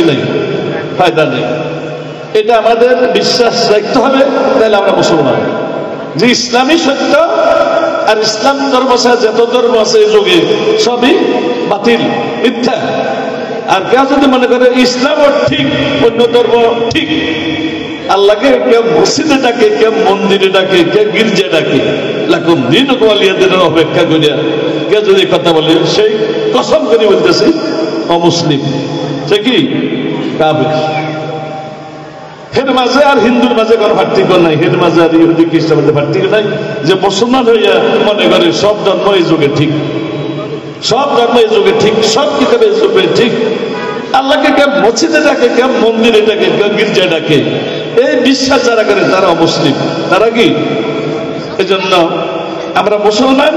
কি নাই? ফায়দা নেই। এটা আমাদের বিশ্বাস রাখতে হবে, তাহলে আমরা মুসলমান। যে ইসলামই সত্য, আর ইসলাম ধর্ম ছাড়া যত ধর্ম আছে এই যুগে সবই বাতিল, মিথ্যা। আর কেউ যদি মনে করে ইসলামও ঠিক, অন্য ধর্ম ঠিক, আল্লাহকে কেউ মসজিদে ডাকে, কেউ মন্দিরে ডাকে, কেউ গির্জা ডাকে, লাকুম দীনুকুম ওয়ালিয়া দিনের অপেক্ষা করিয়া কেউ যদি কথা বলে, সেই কসম করে বলতেছে অমুসলিম, সে কি কাফের। এর মাঝে আর হিন্দুর মাঝে কোনো পার্থক্য নাই, এর মাঝে আর ইহুদি খ্রিস্টানের মধ্যে পার্থক্য নাই যে মুসলমান হইয়া মনে করে সব ধর্ম এই যুগে ঠিক, সব ধর্ম এই যুগে ঠিক, সব কিতাবে এই যুগে ঠিক। আল্লাহকে কেউ মসজিদে ডাকে, কেউ মন্দিরে ডাকে, কেউ গির্জায় ডাকে, এই বিশ্বাস যারা করে তারা অমুসলিম। তারা কি? এই জন্য আমরা মুসলমান,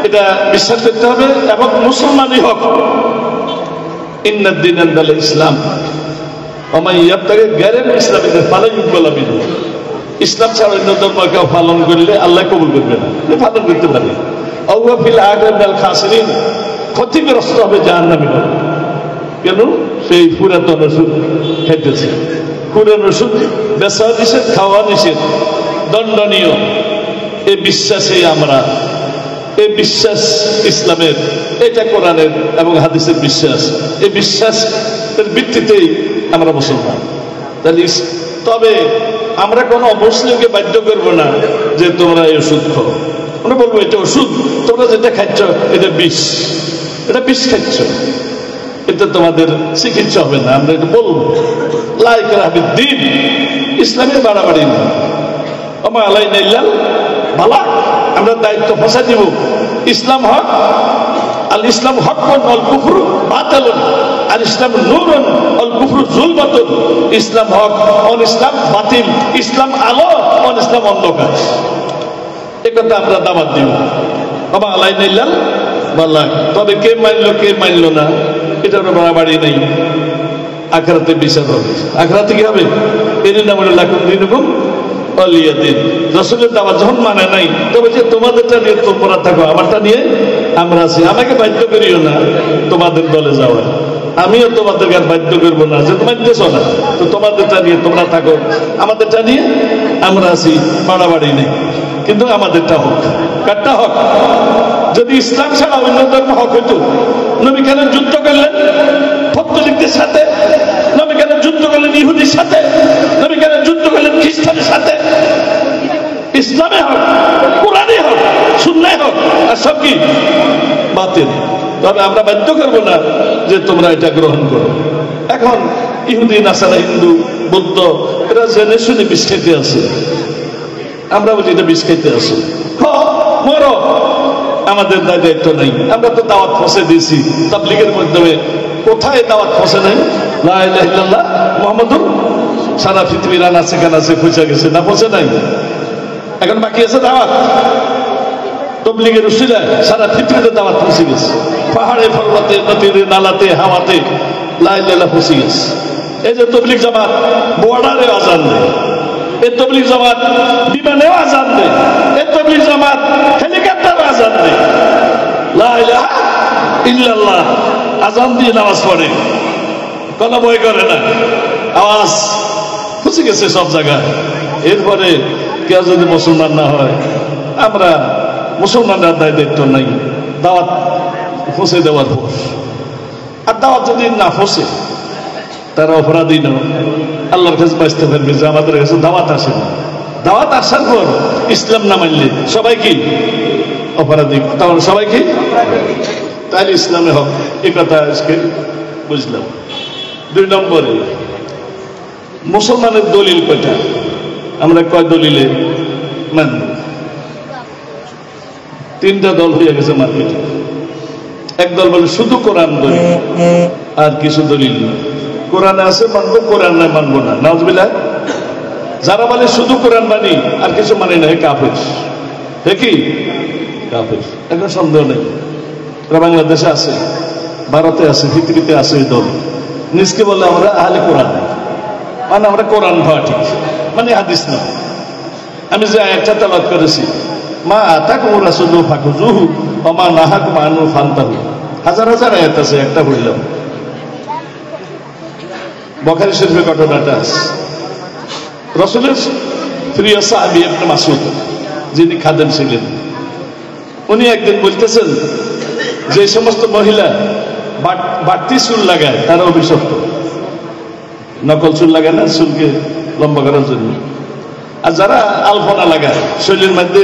এটা বিশ্বাস করতে হবে, এবং মুসলমানই হক। ইন্নাদ দীন ইনদাল ইসলাম ওয়া ইয়াবতাগি গায়রাল ইসলামি ফালা ইউকবালু মিনহু। ইসলাম ছাড়া অন্য ধর্ম কেউ পালন করলে আল্লাহ কবুল করবে না। পালন করতে পারে, আও হুয়া ফিল আখিরাতি মিনাল খাসিরিন, ক্ষতিগ্রস্ত হবে, জাহান্নামী হবে। কেন? সেই পুরাতন ওষুধ খাইতেছে। পুরান ওষুধ বেচা নিষেধ, খাওয়া নিষেধ, দণ্ডনীয়। এই বিশ্বাসে আমরা, এই বিশ্বাস ইসলামের, এটা কোরআনের এবং হাদিসের বিশ্বাস, এই বিশ্বাসের ভিত্তিতেই আমরা মুসলমান। তাহলে তবে আমরা কোনো অমুসলিমকে বাধ্য করবো না যে তোমরা এই ওষুধ খাও। আমরা বলবো এটা ওষুধ, তোমরা যেটা খাচ্ছ এটা বিষ, এটা বিষ খাচ্ছ, এটা তোমাদের চিকিৎসা হবে না। আমরা এটা বলবো লা ইকরাহা ফিদ্দীন, ইসলামের বাড়াবাড়ি না। ওমা আলাইনা ইল্লাল বালাগ, আমরা দায়িত্ব পৌঁছে দিব। ইসলাম হক, আল ইসলাম হকুন ওয়াল কুফরু বাতিলুন, আর ইসলাম নূরুন ওয়াল কুফরু যুলমাতুন। ইসলাম হক, অন ইসলাম বাতিল, ইসলাম আলো, অন ইসলাম অন্ধকার। এই কথা আমরা দাওয়াত দিব। ওমা আলাইনা ইল্লাল বালাগ। তবে কে মানলো কে মানলো না, এটার বাড়াবাড়ি নেই। আখিরাতে বিচার হবে। আখিরাতে কি হবে? এর নাম হলো লাকুম দীনুকুম ওয়ালিয়া দিন। রাসূলের দাওয়াত যখন মানে নাই, তবে যে তোমাদেরটা নিয়ে তোমরা থাকো, আমারটা নিয়ে আমরা আছি। আমাকে বাধ্য করিও না তোমাদের দলে যাওয়ার, আমিও তোমাদেরকে আর বাধ্য করবো না যে তোমার দেশ না, তো তোমাদেরটা নিয়ে তোমরা থাকো, আমাদেরটা নিয়ে আমরা আছি। বাড়াবাড়ি নেই, কিন্তু আমাদেরটা হোক। কারটা হক? যদি ইসলাম ছাড়া অন্য ধর্ম হক হইতো, নবী কেন যুদ্ধ করলেন পত্তলিকদের সাথে? নবী কেন যুদ্ধ করলেন ইহুদির সাথে? নবী কেন যুদ্ধ করলেন খ্রিস্টানের সাথে? ইসলামে হোক, কোরআনে হোক, সুন্নাহ হোক, আর সব কি বাতিল। তবে আমরা বাধ্য করবো না যে তোমরা এটা গ্রহণ করো। এখন ইহুদি, নাসারা, হিন্দু, বৌদ্ধ, এরা জেনে শুনে বিষ খাইতে আছে। আমরা বলি এটা বিষ খাইতে আছে, মরো, আমাদের দায়িত্ব নেই। আমরা তো দাওয়াত পৌঁছে দিয়েছি তাবলীগের মাধ্যমে। কোথায় দাওয়াত পৌঁছে নাই? লা ইলাহা ইল্লাল্লাহ মুহাম্মাদুর, সারা পৃথিবীর আনাচে কানাচে পৌঁছে গেছে না? পৌঁছে নাই? এখন বাকি আছে দাওয়াত। তাবলীগের উসিলায় সারা পৃথিবীতে দাওয়াত পৌঁছে গেছে। পাহাড়ে, পর্বতে, নদীতে, নালাতে, হাওয়াতে লা ইলাহা ইল্লাল্লাহ পৌঁছে গেছে। এই যে তাবলীগ জামাত বর্ডারে আজান দেয়, এই তাবলীগ জামাত বিমানেও আজান দেয়, এই তাবলীগ জামাত হেলিকপ্টারে আজান দেয়। লা ইলাহা ইল্লাল্লাহ আজান দিয়ে নামাজ পড়ে, কোনো ভয় করে না। আওয়াজ পৌঁছে গেছে সব জায়গায়। এরপরে কেউ যদি মুসলমান না হয়, আমরা মুসলমানরা দায়িত্ব নাই দাওয়াত পৌঁছে দেওয়ার পর। আর দাওয়াত যদি না পৌঁছে, তারা অপরাধী নয়, আল্লাহর কাছে বাঁচতে পারবে যে আমাদের কাছে দাওয়াত আসে না। দাওয়াত আসার পর ইসলাম না মানলে সবাই কি অপরাধী? তখন সবাই কি? তাহলে ইসলামে হোক, এ কথা আজকে বুঝলাম। 2 নম্বরে, মুসলমানের দলিল কয়টা? আমরা কয় দলিলে মানব? 3টা দল হয়ে গেছে মার্কেটে। এক দল বলে শুধু কোরআন দলিল, আর কিছু দলিল নেই। কোরআনে আছে মানবো, কোরআন নাই মানবো না। নাউজুবিল্লাহ। যারা বলে শুধু কোরআন মানি আর কিছু মানি না, হে কাফের। হে কি? কাফের। এখন সন্দেহ নেই, বাংলাদেশে আছে, ভারতে আছে, পৃথিবীতে আছে এই দল। নিজকে বলে আমরা আহলে কোরআন, মানে আমরা কোরআন ভাবা ঠিক, মানে হাদিস না। আমি যে আয়াতটা তেলাওয়াত করেছি, মা আতাকুম রাসূলু ফাখুযুহু ওয়া মা নাহাকুম আনহু ফান্তাহু, হাজার হাজার আয়াত আছে, একটা বললাম। বুখারী শরীফের ঘটনাটা আছে। রাসূলের প্রিয় সাহাবী ইবনে মাসউদ যিনি খাদেম ছিলেন, উনি একদিন বলতেছেন যে সমস্ত মহিলা বাড়তি চুল লাগায় তারা অভিশপ্ত। নকল চুল লাগায় না, চুলকে লম্বা করার জন্য। আর যারা আলপনা লাগায়, শরীরের মধ্যে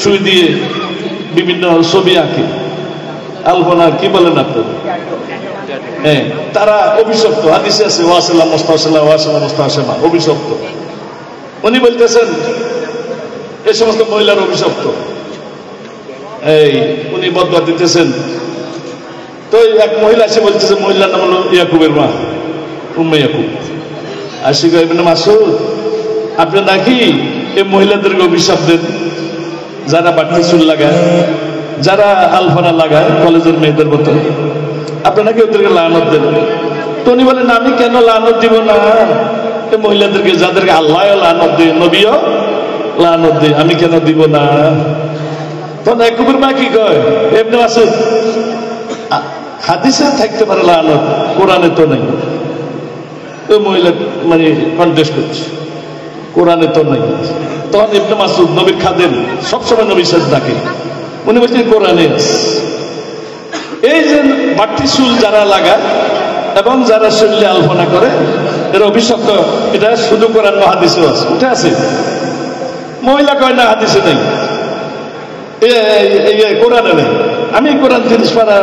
সুই দিয়ে বিভিন্ন ছবি আঁকে, আলপনা কি বলেন আপনার, হ্যাঁ, তারা অভিশপ্ত। হাদিসে আছে ওয়াসিলা মুস্তাসিলা ওয়াসিলা মুস্তাসিমা, অভিশপ্ত। উনি বলতেছেন এই সমস্ত মহিলার অভিশপ্ত। এই উনি বদয়া দিতেছেন। তো এক মহিলা এসে বলতেছে, মহিলার নাম হলো ইয়াকুবের মা, উম্মে ইয়াকুব। আসি ইবনে মাসউদ, আপনি নাকি এই মহিলাদেরকে অভিশাপ দেন যারা বাড়তি চুল লাগায়, যারা আলপনা লাগায় কলেজের মেয়েদের মতো, আপনি নাকি ওদেরকে লানত দেন। তো উনি বলেন, আমি কেন লানত দিব না? এই মহিলাদেরকে যাদেরকে আল্লাহ লানত দেয়, নবীও লানত দেয়, আমি কেন দিব না? তখন ইয়াকুবের মা কি কয়, ইবনে মাসউদ, হাদিসে থাকতে পারে লানত, কোরআনে তো নেই। ওই মহিলা মানে কন্টেস্ট করছে, কোরআনে তো নেই। তখন ইবনে মাসউদ নবীর খাদেম, সবসময় নবীর সাথে থাকে, উনি বলছেন কোরআনে আছে। এই যে বাড়তি চুল যারা লাগায় এবং যারা শরীরে আলপনা করে এর অভিশপ্ত, এটা শুধু কোরআন না হাদিসেও আছে, উঠে আছে। মহিলা কয় না হাদিসে নেই, কোরআনে নেই। আমি কোরআন জিনিস পারা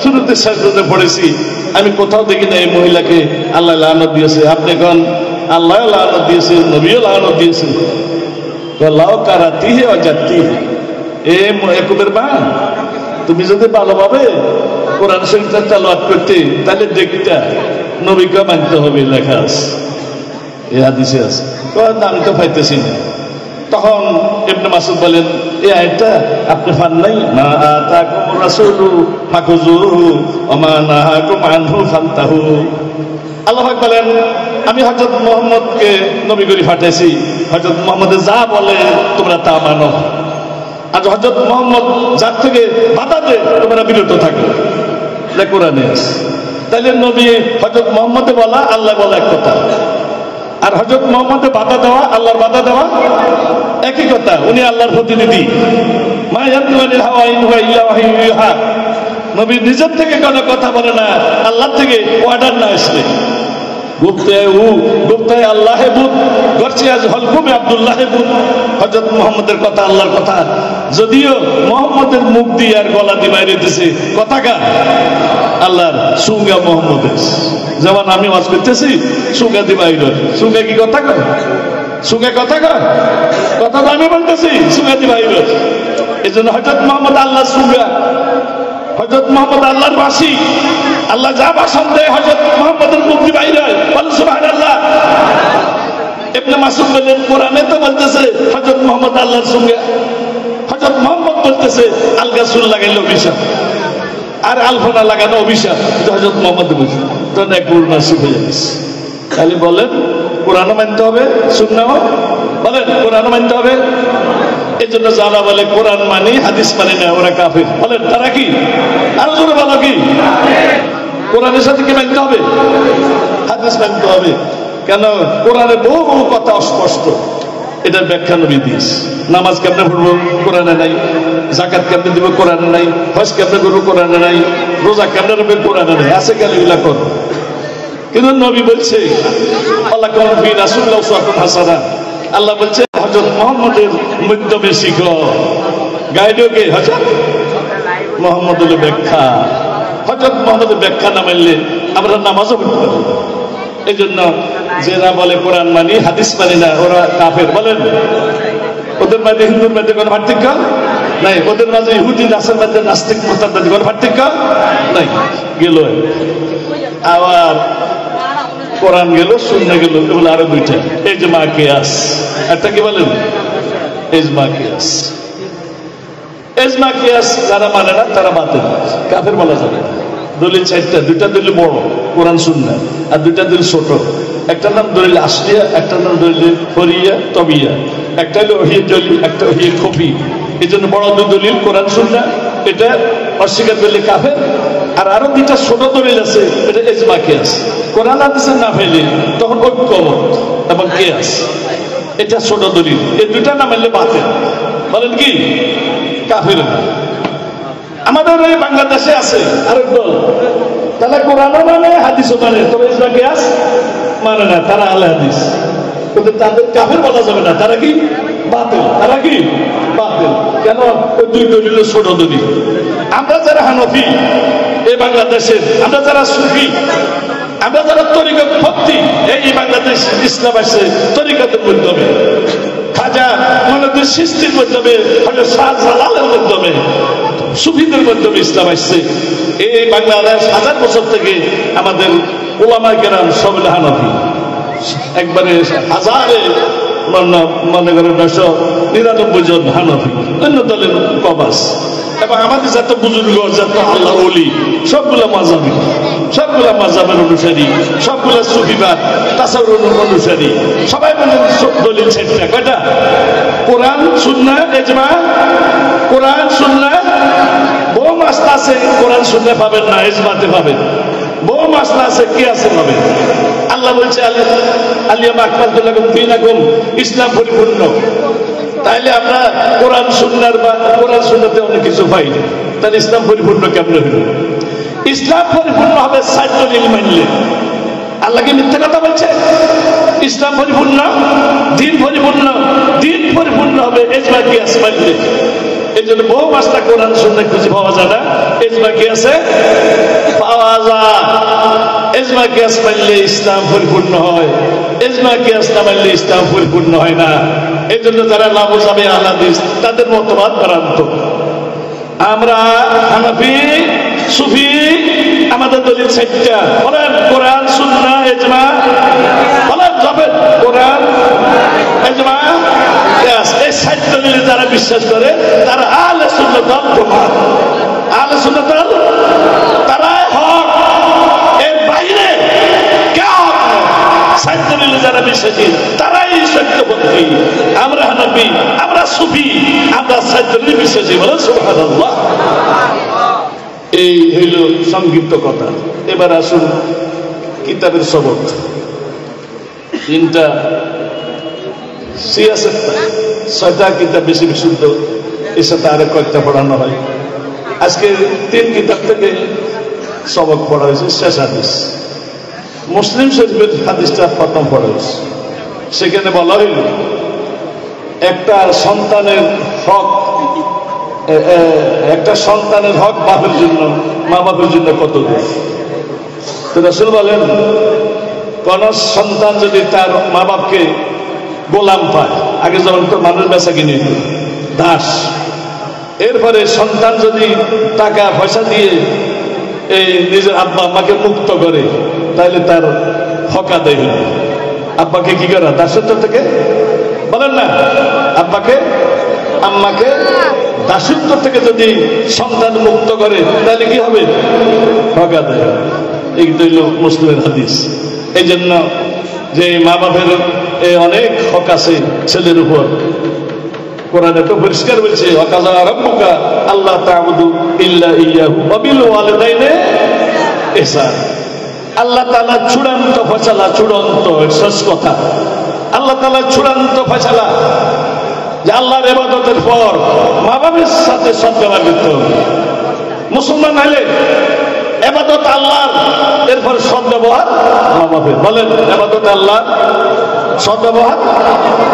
শুরুতে শেষ পর্যন্ত পড়েছি, আমি কোথাও দেখি না এই মহিলাকে আল্লাহ লানত দিয়েছে। আপনি কোন আল্লাহ লানত দিয়েছে, নবীও লানত দিয়েছে। লাও কারাতি হে অজাতি, এ ইয়াকুবের মা, তুমি যদি ভালোভাবে কোরআন শরীফটা তেলাওয়াত করতে, তাহলে দেখতে নবীকে মানতে হবে, লেখা আছে, এই হাদিসে আছে। আমি তো পাইতেছি না। তখন ইবনে মাসউদ বলেন, এই আয়াতটা আপনি পান নাই? মা আতাকুম রাসূলু ফাকুযুহু ওয়া মা নাহাকুম আনহু ফান্তাহু। আল্লাহ পাক বলেন, আমি হযরত মুহাম্মদকে নবী করে পাঠাইছি, হযরত মুহাম্মদ যা বলে তোমরা তা মানো, আর হযরত মুহাম্মদ যার থেকে বাধা দেয় তোমরা বিরত থাকো। এটা কোরআনে আছে। তাহলে নবী হযরত মুহাম্মদে বলা, আল্লাহ বলা এক কথা, আর হযরত মুহাম্মদে বাধা দেওয়া, আল্লাহর বাধা দেওয়া একই কথা। উনি আল্লাহর প্রতিনিধি। মা ইয়ানতিকু আনিল হাওয়া ইন হুয়া ইল্লা ওয়াহয়ুন ইউহা। নবী নিজের থেকে কোনো কথা বলে না, আল্লাহ থেকে অর্ডার না আসলে। গুপ্তায় আল্লাহ বুত গরচে আজ হলকুমে আব্দুল্লাহ বুত। হযরত মুহাম্মদের কথা আল্লাহর কথা, যদিও মুহাম্মদের মুখ দিয়ে আর গলা দিয়ে বাইরে দিতেছে কথা কার? আল্লাহর। সুঙ্গা মুহাম্মদের, যেমন আমি ওয়াজ করতেছি সুঙ্গা দিয়ে বাইরে। সুঙ্গা কি কথা কয়? সুঙ্গা কথা কয়? কথা তো আমি বলতেছি, সুঙ্গা দিয়ে বাইরে। এই জন্য হযরত মুহাম্মদ আল্লাহ সুঙ্গা, হযরত মুহাম্মদ আল্লাহর বাসী। আল্লাহ যা ভাষণ দেয় হযরত মুহাম্মদের মুখ দিয়ে বাইরে হয়। বলেন সুবহানাল্লাহ। ইবনে মাসউদ বলেন, কোরআনে তো বলতেছে হযরত মুহাম্মদ আল্লাহর সঙ্গে, হযরত মুহাম্মদ বলতেছে আলগা চুল লাগাইলে অভিশাপ, আর আলপনা লাগানো অভিশাপ, হযরত মুহাম্মদ বলছে। তো এক পূর্ণ শিখে যাচ্ছে। তাহলে বলেন কোরআনও মানতে হবে, সুন্নাহও বলেন কোরআনও মানতে হবে। এই জন্য যারা বলে কোরআন মানি হাদিস মানি না, ওরা কাফির। বলেন তারা কি? আরো জোরে বলো কি? কোরআনের সাথে কি মানতে হবে? হাদিস মানতে হবে। কেন? কোরআনে বহু কথা অস্পষ্ট, এটার ব্যাখ্যা নবী দিয়েছে। নামাজ কেমনে পড়বো কোরআনে নাই, যাকাত কেমনে দিব কোরআনে নাই, হজ কেমনে করবো কোরআনে নাই, রোজা কেমনে রাখবে কোরআনে নাই, আছে গেলে এগুলা কর। কিন্তু নবী বলছে আল্লাহ ফি রাসূলিল্লাহ উসওয়াতুন হাসানাহ। আল্লাহ বলছে হযরত মুহাম্মদের মাধ্যমে শিখো। গাইডকে হযরত মুহাম্মদের ব্যাখ্যা, হযরত মুহাম্মদের ব্যাখ্যা না মানলে আমরা নামাজও পড়তে পারবো না। এই জন্য যারা বলে কোরআন মানি হাদিস মানি না, ওরা কাফের। বলেন ওদের মাঝে হিন্দুর মধ্যে কোনো পার্থক্য নাই, ওদের মাঝে ইহুদি নাসের মধ্যে নাস্তিক মুরতাদ কোনো পার্থক্য নাই। গেল আবার কোরআন গেল, সুন্নাহ গেল, এগুলো আরো দুইটা। ইজমা কিয়াস, একটা কি বলেন? ইজমা কিয়াস। ইজমা কিয়াস যারা মানে না তারা বাতিল, কাফের বলা যাবে। দলিল চারটা, দুইটা দলিল বড় কোরআন সুন্নাহ, আর দুইটা দলিল ছোট। একটার নাম দলিল আসলিয়া, একটার নাম দলিল ফরিয়া তবিয়া। একটা হলো ওহী দলিল, একটা ওহী খফি। এই জন্য বড় দুই দলিল কোরআন সুন্নাহ, এটা অস্বীকার করলে কাফের। আর আরো দুইটা ছোট দলিল আছে, এটা ইজমা কিয়াস। কোরআন হাদিসে না ফেলে তখন ঐক্যমত এবং কিয়াস, এটা ছোট দলিল। এই দুইটা না মানলে বাতিল। বলেন কি কাফের? আমাদের এই বাংলাদেশে আছে আরেক দল, তারা কোরআনও মানে হাদিসও মানে, তবে ইজমা কিয়াস মানে না। তারা আহলে হাদিস, কিন্তু তাদের কাফের বলা যাবে না। তারা কি বাতিল? তারা কি বাতিল? কেন? ওই দুই দলিলের ছোট দলিল। আমরা যারা হানফি এই বাংলাদেশের, আমরা যারা সুফি, আমরা যারা তরিকত ভক্তি এই বাংলাদেশ, ইসলাম আসছে তরিকতের মাধ্যমে, খাজা মঈনুদ্দিন চিশতির মাধ্যমে, হযরত শাহজালালের মাধ্যমে, সুফিদের মাধ্যমে ইসলাম আসছে। এই বাংলাদেশ হাজার বছর থেকে আমাদের উলামায়ে কেরাম সব হানফি, একবারে হাজারে মনে করেন 999 জন হানফি, অন্য দলের কবাস। এবং আমাদের যত বুজুর্গ, যত আল্লাহ ওলি, সবগুলা মাযহাবী, সবগুলা মাযহাবের অনুসারী, সবগুলা সুফিবাদ তাসাউফের অনুসারী। সবাই বলেন দলিল সেটা কয়টা? কোরআন, সুন্নাহ, ইজমা। কোরআন সুন্নাহ, বহু মাসলা আছে কোরআন সুন্নাহ পাবেন না, ইজমাতে পাবেন। বহু মাসলা আছে কিয়াসে পাবেন। আল্লাহ বলছে আলিয়ামা আকমালতু লাকুম দীনাকুম, ইসলাম পরিপূর্ণ। তাইলে আমরা কোরআন সুন্নাহর বা কোরআন সুন্নাহতে অনেক কিছু পাই না, তাহলে ইসলাম পরিপূর্ণ কেমন হইল? ইসলাম পরিপূর্ণ হবে 4 দলিল মানলে। আল্লাহ কি মিথ্যা কথা বলছে? ইসলাম পরিপূর্ণ, দ্বীন পরিপূর্ণ, দ্বীন পরিপূর্ণ হবে ইজমা কিয়াস মানলে। এই জন্য বহু মাসলা কোরআন সুন্নাহ খুঁজে পাওয়া যায় না, ইজমা কিয়াসে পাওয়া যায়। ইজমা কিয়াস মানলে ইসলাম পরিপূর্ণ হয়, ইজমা কিয়াস না মানলে ইসলাম পরিপূর্ণ হয় না। এই জন্য যারা লামুজাবে আহলে হাদিস, তাদের মতবাদ ভ্রান্ত। আমরা হানাফি, সুফি, আমাদের দলিল 4টা। বলেন কোরআন, সুন্নাহ, ইজমা। বলেন যাবেন কোরআন, ইজমা, কিয়াস। এই 4 দলিলে যারা বিশ্বাস করে তারা আহলে সুন্নাত ওয়াল জামাত। আহলে সুন্নাত ওয়াল, তারাই হক, এর বাইরে কেউ হক নয়। 4 দলিলে যারা বিশ্বাসী তারাই সত্যপন্থী। আমরা হানাফি, আমরা সুফি, আমরা 4 দলিলে বিশ্বাসী। বলেন সুবহানাল্লাহ। এই হইল সংক্ষিপ্ত কথা। এবার আসুন কিতাবের সবক। 3টা সিয়াসত, 6টা কিতাব বেশি বিশুদ্ধ, এর সাথে আরো কয়েকটা পড়ানো হয়। আজকে 3 কিতাব থেকে সবক পড়া হয়েছে। শেষ হাদিস মুসলিম শরীফের হাদিসটা প্রথম পড়া হয়েছে। সেখানে বলা হইল একটা সন্তানের হক, একটা সন্তানের হক বাপের জন্য, মা বাপের জন্য কত দূর। তো রাসূল বলেন, কোন সন্তান যদি তার মা বাপকে গোলাম পায়, আগে যেমন তো মানুষ বেচা কিনে দাস, এরপরে সন্তান যদি টাকা পয়সা দিয়ে এই নিজের আব্বা আম্মাকে মুক্ত করে, তাহলে তার হক আদায় হইল। আব্বাকে কি করা? দাসত্ব থেকে, বলেন না, আব্বাকে আম্মাকে দাসত্ব থেকে যদি সন্তান মুক্ত করে, তাহলে কি হবে? হক আদায়। এই তো হইল মুসলিমের হাদিস। এই জন্য যে মা বাপের অনেক হক আছে ছেলের উপর, কোরআনে তো পরিষ্কার বলছে, ওয়াকাযা রাব্বুকা আল্লা তা'বুদু ইল্লা ইয়্যাহু ওয়া বিল ওয়ালিদাইনি ইহসান। আল্লাহ তাআলা চূড়ান্ত ফয়সালা, চূড়ান্ত শেষ কথা। আল্লাহ তাআলা চূড়ান্ত ফয়সালা যে আল্লাহর ইবাদতের পর মা বাবার সাথে সদ্ব্যবহার করতে হবে। মুসলমান হলে ইবাদত আল্লাহর, এরপর সদ্ব্যবহার মা বাপের। বলেন ইবাদত আল্লাহর, সদ্ব্যবহার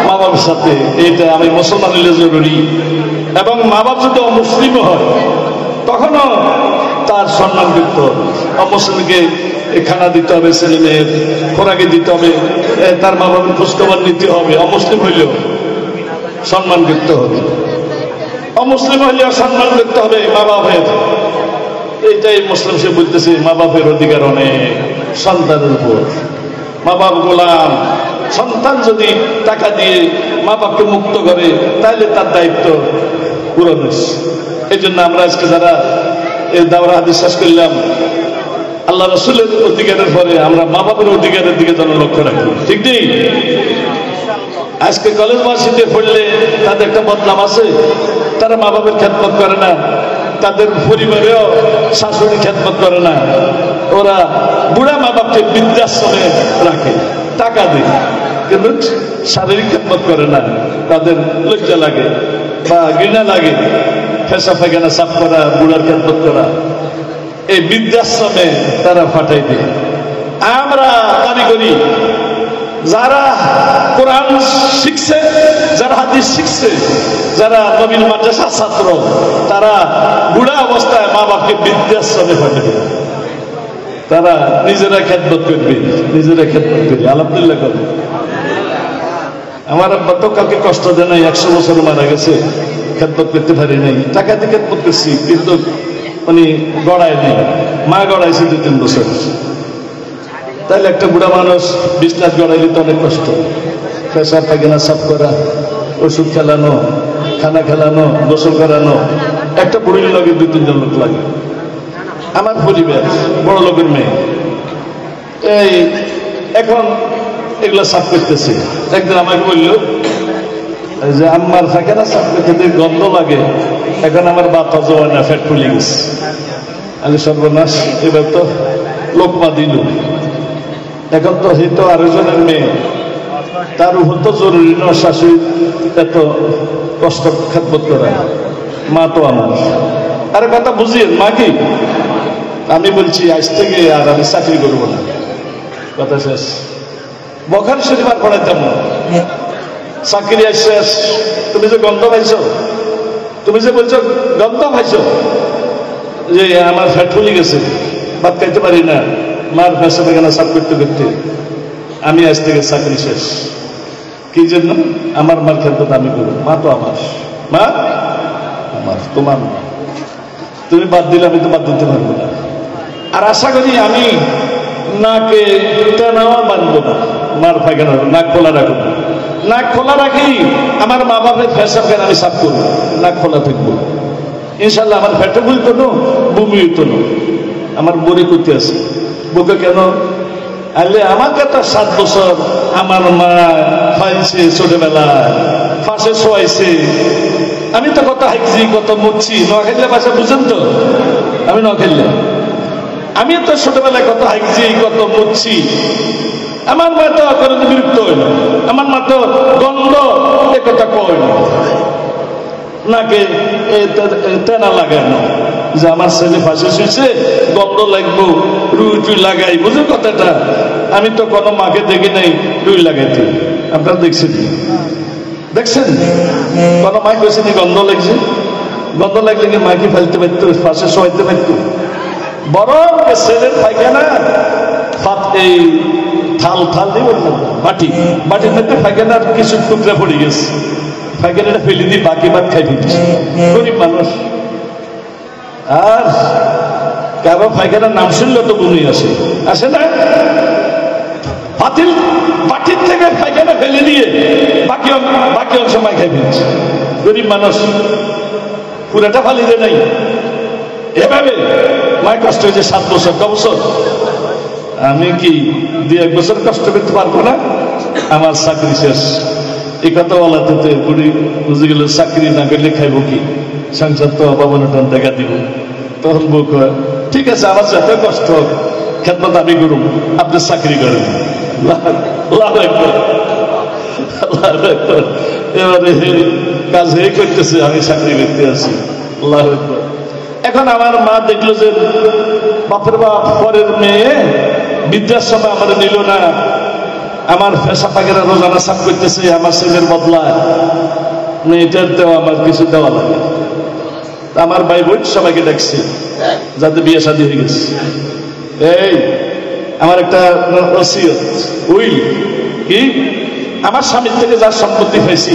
মা বাবার সাথে। এইটা আমি মুসলমান হলে জরুরি। এবং মা বাপ যদি অমুসলিম হয় তখনও তার সম্মান করতে হবে। অমুসলিমকে খানা দিতে হবে, ছেলে মেয়ের খোরাকি দিতে হবে, তার মা বাবার খোঁজখবর নিতে হবে। অমুসলিম হইলেও সম্মান করতে হবে, অমুসলিম হইলেও সম্মান করতে হবে মা বাপের। এইটাই মুসলিম সে বলতেছে, মা বাপের অধিকার অনেক সন্তানের উপর। মা বাপ গোলাম। সন্তান যদি টাকা দিয়ে মা বাপকে মুক্ত করে, তাহলে তার দায়িত্ব পূরণ হয়েছে। এই জন্য আমরা আজকে যারা এই দাওরা হাদিস শেষ করলাম, আল্লাহ রাসূলের অধিকারের পরে আমরা মা বাপের অধিকারের দিকে যেন লক্ষ্য রাখি। ঠিক নেই? আজকে কলেজ ভার্সিটিতে পড়লে তাদের একটা বদনাম আছে, তারা মা বাপের খেদমত করে না, তাদের পরিবারেও শাশুড়ি খেদমত করে না, ওরা বুড়া মা বাপকে বৃদ্ধাশ্রমে রাখে, টাকা দেয়, কিন্তু শারীরিক খেদমত করে না। তাদের লজ্জা লাগে বা ঘৃণা লাগে পেশা পায়খানা সাফ করা, বুড়ার খেদমত করা, এই বৃদ্ধাশ্রমে তারা পাঠাই দেয়। আমরা দাবি করি যারা কোরআন শিখছে, যারা হাদিস শিখছে, যারা নবীর মাদ্রাসার ছাত্র, তারা বুড়া অবস্থায় মা বাপকে বৃদ্ধাশ্রমে পাঠাবে, তারা নিজেরা খেদমত করবে, নিজেরা খেদমত করবে। আলহামদুলিল্লাহ করবে। আমার আব্বা তো কাউকে কষ্ট দেয় নাই, 100 বছর মারা গেছে, খেদমত করতে পারি নাই, টাকা দিয়ে খেদমত করছি, কিন্তু উনি গড়ায় নেই, মা গড়াইছে 2-3 বছর। তাইলে একটা বুড়া মানুষ 20 লাখ গড়াইলে তো অনেক কষ্ট, পেশা পায়খানা সাফ করা, ওষুধ খেলানো, খানা খেলানো, গোসল করানো, একটা বুড়ির লগে 2-3 জন লোক লাগে। আমার পরিবার বড় লোকের মেয়ে, এই এখন এগুলো সাফ করতেছে। একদিন আমাকে বললো যে আমার পায়খানা সাফ করতে গন্ধ লাগে, এখন আমার বাত হজম হয় না, ফ্যাট ফুলে গেছে। আমি সর্বনাশ, এবার তো লোকমা দিল, এখন তো হয়তো আরেকজনের মেয়ে, তার উপর তো জরুরি নয় শাশুড়ি এত কষ্ট খেদমত করা, মা তো আমার। আরে কথা বুঝিয়েন, মা কি আমি বলছি আজ থেকে আর আমি চাকরি করবো না, কথা শেষ। বখারি শরীফ আর পড়াইতাম না, চাকরি শেষ। তুমি যে গন্ধ পাইছো, তুমি যে বলছো গন্ধ পাইছো যে আমার ফ্যাট ফুলে গেছে, ভাত খাইতে পারি না, মার পেশা পায়খানা সাফ করতে করতে, আমি আজ থেকে চাকরি শেষ। কি জন্য? আমার মার খেদমত আমি করবো, মা তো আমার, মা আমার, তোমার মা। তুমি বাদ দিলে আমি তো বাদ দিতে পারবো না। আর আশা করি আমি নাকে টানাও মানবো না, মার পায়খানা নাক খোলা রাখবো, নাক খোলা রাখি, আমার মা বাপের পেশা পায়খানা আমি সাফ করবো, নাক খোলা থাকবো, ইনশাল্লাহ আমার ফ্যাটে বলতো না, বমি হইতো না। আমার বড়ি করতে আছে বুকে কেন আলে, আমাকে তো 7 বছর আমার মা পাইছে, ছোটবেলায় ফাঁসে শোয়াইছে, আমি তো কত হাইছি, কত মুচ্ছি। নোয়াখাইলে ভাষা বুঝেন তো, আমি নোয়াখাইলে, আমি তো ছোটবেলায় কত হাইছি, কত মুচ্ছি। আমার মা তো কোনোদিন বিরক্ত হইল, আমার মা তো গন্ধ এ কথা কইল, নাকে তেনা লাগানো যে আমার ছেলে ফাঁসে শুয়েছে, গন্ধ লাগবো, রুই টুই লাগাই, বুঝুন কথাটা। আমি তো কোনো মাকে দেখি নাই রুই লাগাইতে, আপনারা দেখছেন, দেখছেন কোনো মা কেছে গন্ধ লাগছে? গন্ধ লাগলে কি মাকে ফেলতে পারতো, পাশে শোয়াইতে পারতো? বরং ছেলের পায়খানা এই থাল থাল দিয়ে বলতো, বাটির মধ্যে পায়খানার কিছু টুকরা পড়ে গেছে, পায়খানাটা ফেলে দিয়ে বাকি ভাত খাই ফেলছে, গরিব মানুষ। আর কারো পায়খানার নাম শুনলে তো বমি আসে, আসে না? বাটির থেকে পায়খানা ফেলে দিয়ে বাকি অংশ মাই খাই ফেলছে, গরিব মানুষ, পুরাটা ফালি দেয় নাই। এভাবে মায়ের কষ্ট হয়েছে 7 বছর, 9 বছর। আমি কি 2-1 বছর কষ্ট করতে পারবো না? আমার চাকরি শেষ। এই কথা বলাতে তো বুড়ি বুঝে গেল চাকরি না করলে খাইবো কি, সংসার তো অভাবনটন দেখা দিব। তখন বউ কয় ঠিক আছে, আমার যত কষ্ট হোক খেদমত আমি করুন, আপনি চাকরি করেন। এবারে কাজ এই করতেছে, আমি চাকরি করতে আছি। আল্লাহ আকবার। এখন আমার মা দেখলো যে বাপের বাপ পরের মেয়ে বৃদ্ধাশ্রমে আমার নিল না, আমার পেশা পায়খানা রোজানা সাফ করতেছে, আমার ছেলের বদলায় মেয়েটার দেওয়া আমার কিছু দেওয়া লাগে। আমার ভাই বোন সবাইকে দেখছে, যাতে বিয়ে শাদী হয়ে গেছে। এই আমার একটা ওসিয়ত, উইল কি, আমার স্বামীর থেকে যার সম্পত্তি পাইছি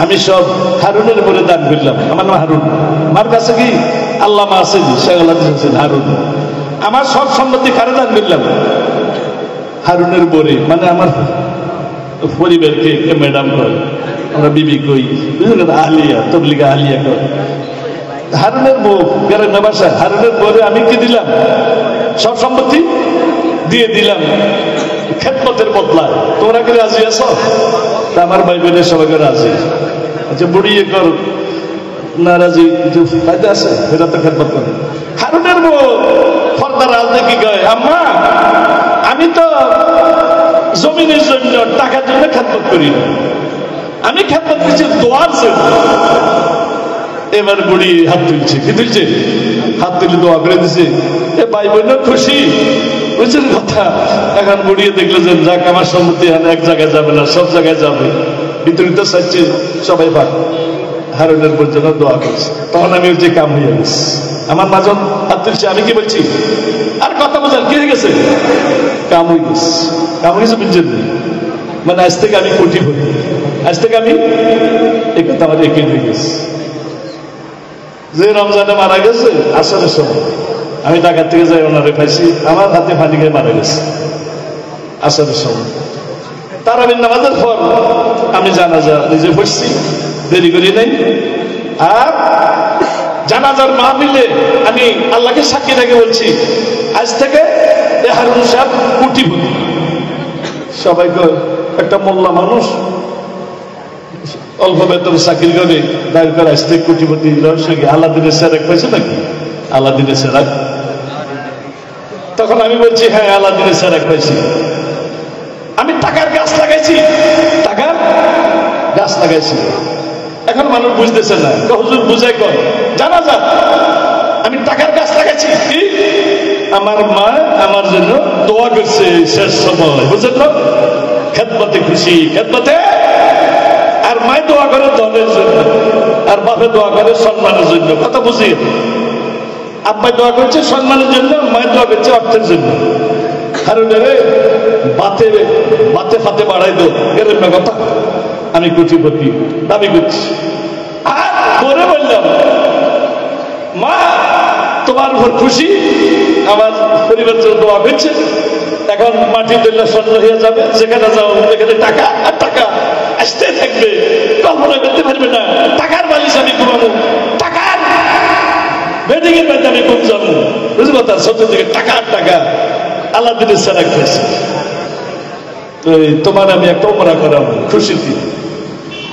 আমি সব হারুনের বলে দান করলাম। আমার নাম হারুন, আমার কাছে কি আল্লাহ মা আছে, হারুন। আমার সব সম্পত্তি কারে দান করলাম? হারুনের বরে, মানে আমার পরিবারকে ম্যাডাম কয়, আমরা বিবি কই, বুঝলেন, আহলিয়া, তবলিগা আহলিয়া কয়। হারুনের বউ গ্রামের বাসায়, হারুনের বরে আমি কি দিলাম? সব সম্পত্তি দিয়ে দিলাম খেদমতের বদলায়। তোমরা কি রাজি আছো? আমার ভাই বোনের সবাইকে রাজি। আচ্ছা বুড়ি কর নারাজি কিছু ফায়দা আছে, এটা তো খেদমত করে। হারুনের বউ ফর্দার রাজনীতি কয়, আম্মা আমি তো জমিনের জন্য টাকার জন্য খেদমত করি না, আমি খেদমত করছি দোয়ার জন্য। এবার বুড়ি হাত তুলছে, কি তুলছে? হাত তুলে দোয়া করে দিছে। এ ভাই বোন খুশি, বুঝছেন কথা? এখন বুড়িয়ে দেখলো যে যাক আমার সম্মতি এক জায়গায় যাবে না, সব জায়গায় যাবে। বিতরিত চাচ্ছে সবাই পাক। হারুনের পর্যন্ত দোয়া করছে। তখন আমি ওই যে কাম হয়ে গেছি, আমার মাজন হাত তুলছে, আমি কি বলছি আর কথা বোঝার কি হয়ে গেছে? কাম হয়ে গেছে। কাম হয়ে গেছে বুঝছেন? মানে আজ থেকে আমি কোটিপতি, আজ থেকে আমি এই কথা আমার একে হয়ে গেছে। যে রমজানে মারা গেছে আসরের সময় আমি ঢাকার থেকে যাই ওনারে পাইছি, আমার হাতে পানি খেয়ে মারা গেছে আসরের সময়। তারাবির নামাজের পর আমি জানাজা নিজে পড়ছি, দেরি করি নাই। আর জানাজার মাহফিলে আমি আল্লাহকে সাক্ষী রেখে বলছি, আজ থেকে হারুন সাহেব কোটিপতি। সবাইকে একটা মোল্লা মানুষ অল্প বেতন চাকরি করে দায়ের করে আজ থেকে কোটিপতি। আলাদিনের সেরাক পাইছে নাকি? আলাদিনের সেরাক। তখন আমি বলছি হ্যাঁ আলাদিনের সেরাক পাইছি। আমি টাকার গাছ লাগাইছি, টাকার গাছ লাগাইছি। এখন মানুষ বুঝতেছে না, হুজুর বুঝাই কর জানা যা আমি টাকার গাছ লাগাইছি। কি আমার মা আমার জন্য দোয়া করছে শেষ সময়, বুঝলেন না? খেদমতে খুশি, খেদমতে। আর মায় দোয়া করে ধনের জন্য, আর বাপে দোয়া করে সম্মানের জন্য। কথা বুঝি? আব্বাই দোয়া করছে সম্মানের জন্য, মায়ের দোয়া করছে অর্থের জন্য। হারুনের বাতে বাতে ফাতে বাড়াই দো, এরকম কথা। আমি কোটিপতি দাবি করছি। আর পরে বললাম, মা তোমার উপর খুশি, আমার পরিবার জন্য দোয়া করছে। এখন মাটির জন্য স্বর্ণ হয়ে যাবে, যেখানে যাও এখানে টাকা আর টাকা আসতে থাকবে, কল্পনা করতে পারবে না। টাকার বালিশ আমি ঘুমাবো, টাকার বেডিংয়ের মধ্যে আমি ঘুম যাবো, বুঝতে পারতাম? সত্য থেকে টাকা আর টাকা। আল্লাহ দিনের সেরাক হয়েছে। তোমার আমি একটা ওমরা করাবো খুশিতে।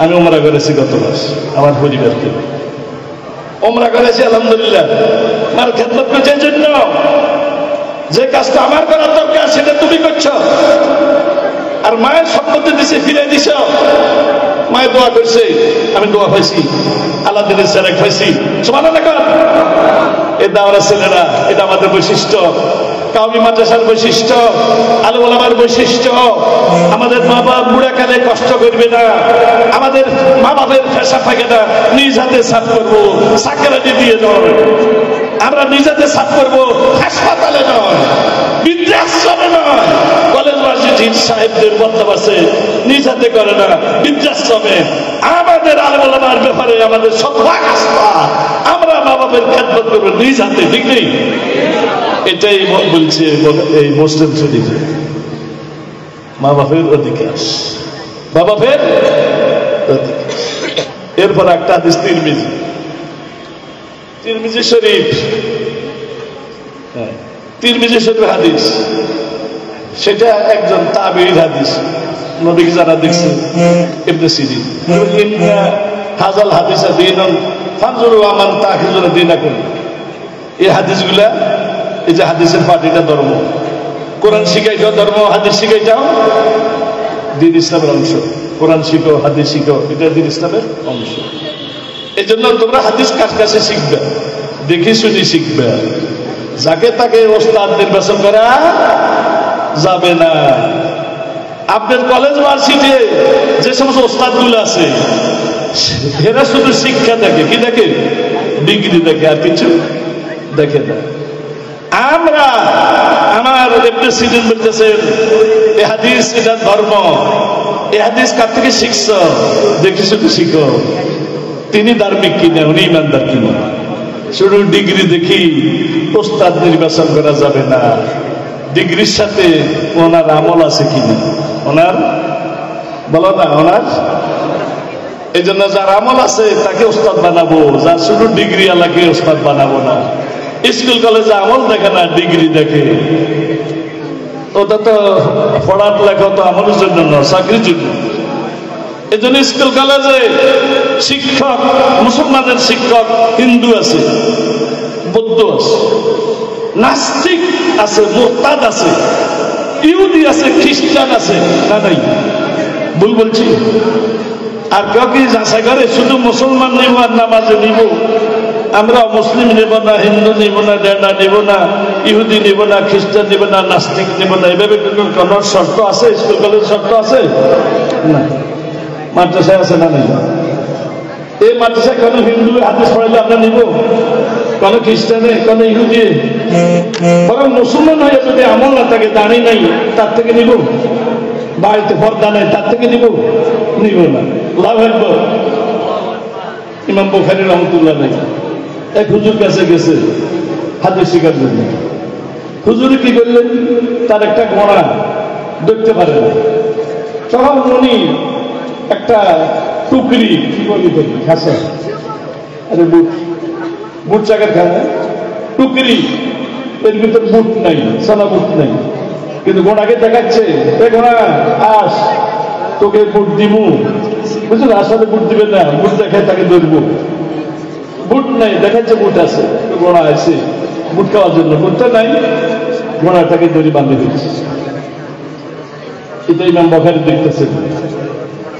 আমি ওমরা করেছি গত মাস আমার পরিবারকে ওমরা করেছি, আলহামদুলিল্লাহ। আমার খেদমত করছে এই জন্য যে কাজটা আমার করার দরকার সেটা তুমি করছো। আর মায়ের সম্পত্তি দিছে ফিরে দিছ, মায়ের দোয়া করছে, আমি দোয়া পাইছি, আল্লাহ দিনের সেরাক পাইছি। সুবহানাল্লাহ। এ দাওরা ছেলেরা, এটা আমাদের বৈশিষ্ট্য, কাউমি মাদ্রাসার বৈশিষ্ট্য, আলে ওলামার বৈশিষ্ট্য। আমাদের মা বাপ বুড়াকালে কষ্ট করবে না, আমাদের মা বাপের পেশা থাকে না। নিজ হাতে সাফ করবো, সাকরাতি দিয়ে নয়। আমরা নিজ হাতে সাফ করবো, হাসপাতালে নয়, বৃদ্ধাশ্রমে নয়। কলেজ ভার্সিটির সাহেবদের বন্দোবস্তে নিজ হাতে করে না, বৃদ্ধাশ্রমে। আমাদের আলে ওলামার ব্যাপারে আমাদের শতভাগ আস্থা, আমরা মা বাপের খেদমত করবো নিজ হাতে, ঠিক নেই? এটাই বলছে এই মুসলিম শরীফে, মা বাপের অধিকার, মা বাপের অধিকার। এরপর একটা হাদিস তিরমিজি শরীফ, তিরমিজি শরীফ হাদিস, সেটা একজন তাবেঈর হাদিস, নবীকে যারা দেখছে ইবনে সিরিন, ইন্না হাযাল হাদিসা দীনুন ফানজুরু আমান তাখিজুনা দীনাকুম। এই হাদিসগুলা, এই যে হাদিসের পার্টিটা ধর্ম, কোরআন শিখাইটাও ধর্ম, হাদিস শিখাইটাও দ্বীন ইসলামের অংশ। কোরআন শিখো, হাদিস শিখো, এটা দ্বীন ইসলামের অংশ। এই জন্য তোমরা হাদিস কার কাছে শিখবে, দেখি শুনি শিখবে। যাকে তাকে ওস্তাদ নির্বাচন করা যাবে না। আপনার কলেজ ভার্সিটিতে যে সমস্ত ওস্তাদ গুলো আছে, এরা শুধু শিক্ষা দেখে, কি দেখে? ডিগ্রি দেখে, আর কিছু দেখে না। আমরা আমার ইবনে সিরিন বলতেছেন এই হাদিস এটা ধর্ম। এই হাদিস কার থেকে শিখছ? দেখি শুধু শিখো। তিনি ধার্মিক কিনা, উনি ইমানদার কিনা। শুধু ডিগ্রি দেখি ওস্তাদ নির্বাচন করা যাবে না। ডিগ্রির সাথে ওনার আমল আছে কিনা, ওনার বলো না, ওনার। এই জন্য যার আমল আছে তাকে ওস্তাদ বানাবো, যার শুধু ডিগ্রি আলাকে ওস্তাদ বানাবো না। স্কুল কলেজে আমল দেখে না, ডিগ্রি দেখে। ওটা তো পড়ার লেখা তো আমলের জন্য না, চাকরির জন্য। এই জন্য স্কুল কলেজে শিক্ষক মুসলমানের শিক্ষক হিন্দু আছে, বৌদ্ধ আছে, নাস্তিক আছে, মুরতাদ আছে, ইহুদি আছে, খ্রিস্টান আছে, না নাই? ভুল বলছি? আর কেউ কি যাচাই করে শুধু মুসলমান নিব আর নামাজে নিব, আমরা মুসলিম নেব না, হিন্দু নিব না, ডেনা নিব না, ইহুদি নিব না, খ্রিস্টান নিব না, নাস্তিক নিব না, এভাবে কোন শর্ত আছে? স্কুল কলেজ শর্ত আছে না? মাদ্রাসায় আছে না নেই? এই মাদ্রাসায় কোন হিন্দু হাদিস পড়াইলে আমরা নিব, কোন খ্রিস্টানে, কোন ইহুদি? বরং মুসলমান হয়ে যদি আমল না থাকে, দাঁড়ি নাই, তার থেকে নিব? বাড়িতে পর্দা নেই, তার থেকে নিব না। লাভ হইব। ইমাম বুখারী রহমতুল্লাহ আলাইহি এক হুজুর কাছে গেছে হাদিস শিখার জন্য। হুজুরে কি করলেন? তার একটা ঘোড়া দেখতে পারে না, তখন উনি একটা টুকরি, কি বলি খাসা, আরে বুট চাকার খানা টুকরি, এর ভিতর বুট নাই, সাদা বুট নাই, কিন্তু ঘোড়াকে দেখাচ্ছে, ঘোড়া আস, তোকে বুট দিব। বুঝলেন? আসলে বুট দিবেন না, বুট দেখায় তাকে ধরবো। বুট নাই, দেখাচ্ছে বুট আছে, ঘোড়া আছে বুট খাওয়ার জন্য, বুটটা নাই, ঘোড়াটাকে দড়ি বাঁধে দিচ্ছে। এটা ইমাম বুখারী দেখতেছেন।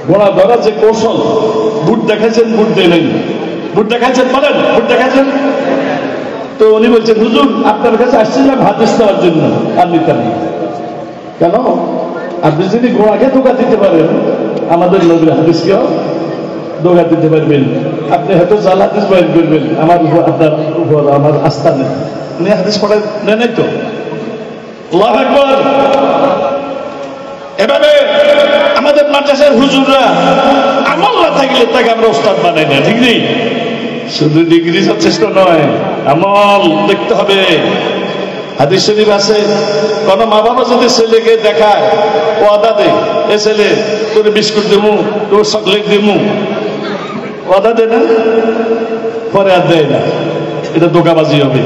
ঘোড়া ধরা যে কৌশল, বুট দেখাচ্ছেন, বুট দেন, বুট দেখাচ্ছেন, বলেন বুট দেখাচ্ছেন। তো উনি বলছেন, হুজুর আপনার কাছে আসছিলাম হাদিস নেওয়ার জন্য, আর নিতাম না। কেন? আপনি যদি ঘোড়াকে ধোকা দিতে পারেন, আমাদের নবীর হাদিসকেও ধোকা দিতে পারবেন। আপনি হয়তো জাল হাদিস বয়ান করবেন, আমার আপনার উপর আমার আস্থা নেই। উনি হাদিস পড়া নেন নাই তো? আল্লাহু আকবার। এভাবে আমাদের মাদ্রাসার হুজুররা আমল না থাকলে তাকে আমরা ওস্তাদ বানাই না, ঠিক নেই? শুধু ডিগ্রি যথেষ্ট নয়, আমল দেখতে হবে। হাদিস শরীফ আছে, কোন মা বাবা যদি ছেলেকে দেখায়, ওয়াদা দেয়, এ ছেলে তোর বিস্কুট দেবো, তোর চকলেট দেবো, ওয়াদা দেয় না, পরে আর দেয় না, এটা ধোঁকাবাজি হবে,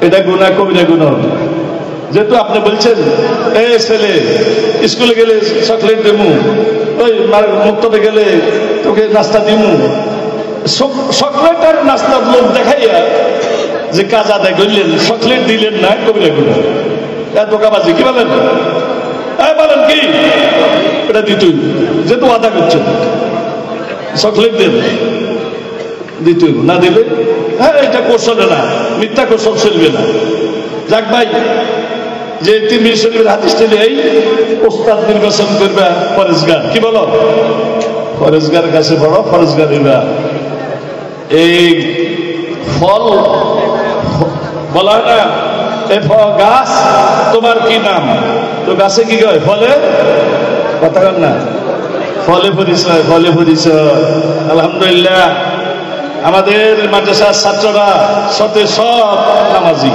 এটা গুনাহ, কবিরা গুনাহ হবে। যেহেতু আপনি বলছেন, এ ছেলে স্কুলে গেলে চকলেট দেবো, ওই মুক্তবে গেলে তোকে নাস্তা দিব, চকলেট আর নাস্তার লোক দেখাইয়া যে কাজ আদায় করলেন, চকলেট দিলেন না, কবিরা গুনাহ, এটা ধোঁকাবাজি। কি বলেন? বলেন কি? এটা দিতেই, যেহেতু আদা করছেন, চকলেট দেন, দিতে না দিলে, হ্যাঁ এটা কৌশলে না, মিথ্যা কৌশল চলবে না। যাক ভাই, যে তিরমিজি শরীফের হাদিস টেলে এই ওস্তাদ নির্বাচন করবে পরেশগার, কি বলো? পরেশগার কাছে বড় পরেশগার এরা। এই ফল বলা হয় না, এই গাছ তোমার কি নাম? তো গাছে কি কয়? ফলে কথা কন না, ফলে পরিচয়, ফলে পরিচয়। আলহামদুলিল্লাহ আমাদের মাদ্রাসার ছাত্ররা সতে সৎ নামাজি,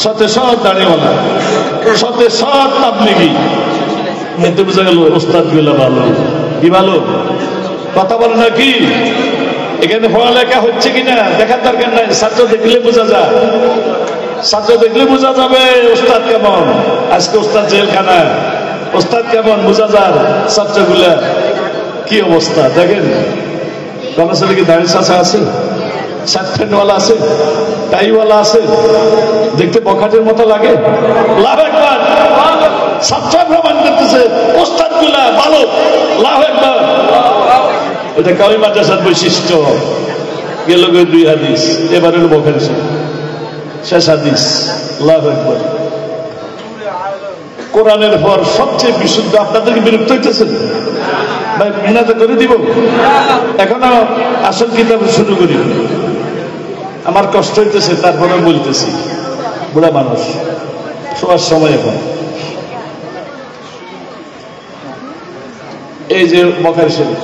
সতে সৎ দাঁড়িয়েওয়ালা, সতে সৎ তাবলিগী। এতে বোঝা গেল ওস্তাদ গুলা ভালো। কি ভালো? কথা বলে না কি? এখানে পড়ালেখা হচ্ছে কিনা দেখার দরকার নাই, ছাত্র দেখলে বোঝা যায়, ছাত্র দেখলে বোঝা যাবে ওস্তাদ কেমন। আজকে ওস্তাদ জেলখানা, ওস্তাদ কেমন বোঝা যায়। ছাত্রগুলা কি অবস্থা দেখেন। কমার্সের কি দাঁড়িয়ে চাষা আছে, শার্ট প্যান্টওয়ালা আছে, টাইওয়ালা আছে, দেখতে বখাটের মতো লাগে। লাভ একবার ছাত্র প্রমাণ করতেছে ওস্তাদ গুলা ভালো। লাভ একবার। এটা কাউই মাদ্রাসার বৈশিষ্ট্য। গেল দুই হাদিস, এবার হলো বখারি শেষ হাদিস। লাভ একবার। কোরআনের পর সবচেয়ে বিশুদ্ধ। আপনাদেরকে বিরক্ত হইতেছেন ভাই? মিনাতে করে দিব, এখনো আসল কিতাব শুরু করি। আমার কষ্ট হইতেছে, তারপরে বলতেছি, বুড়া মানুষ, শোয়ার সময় এখন। এই যে বখারি শরীফ,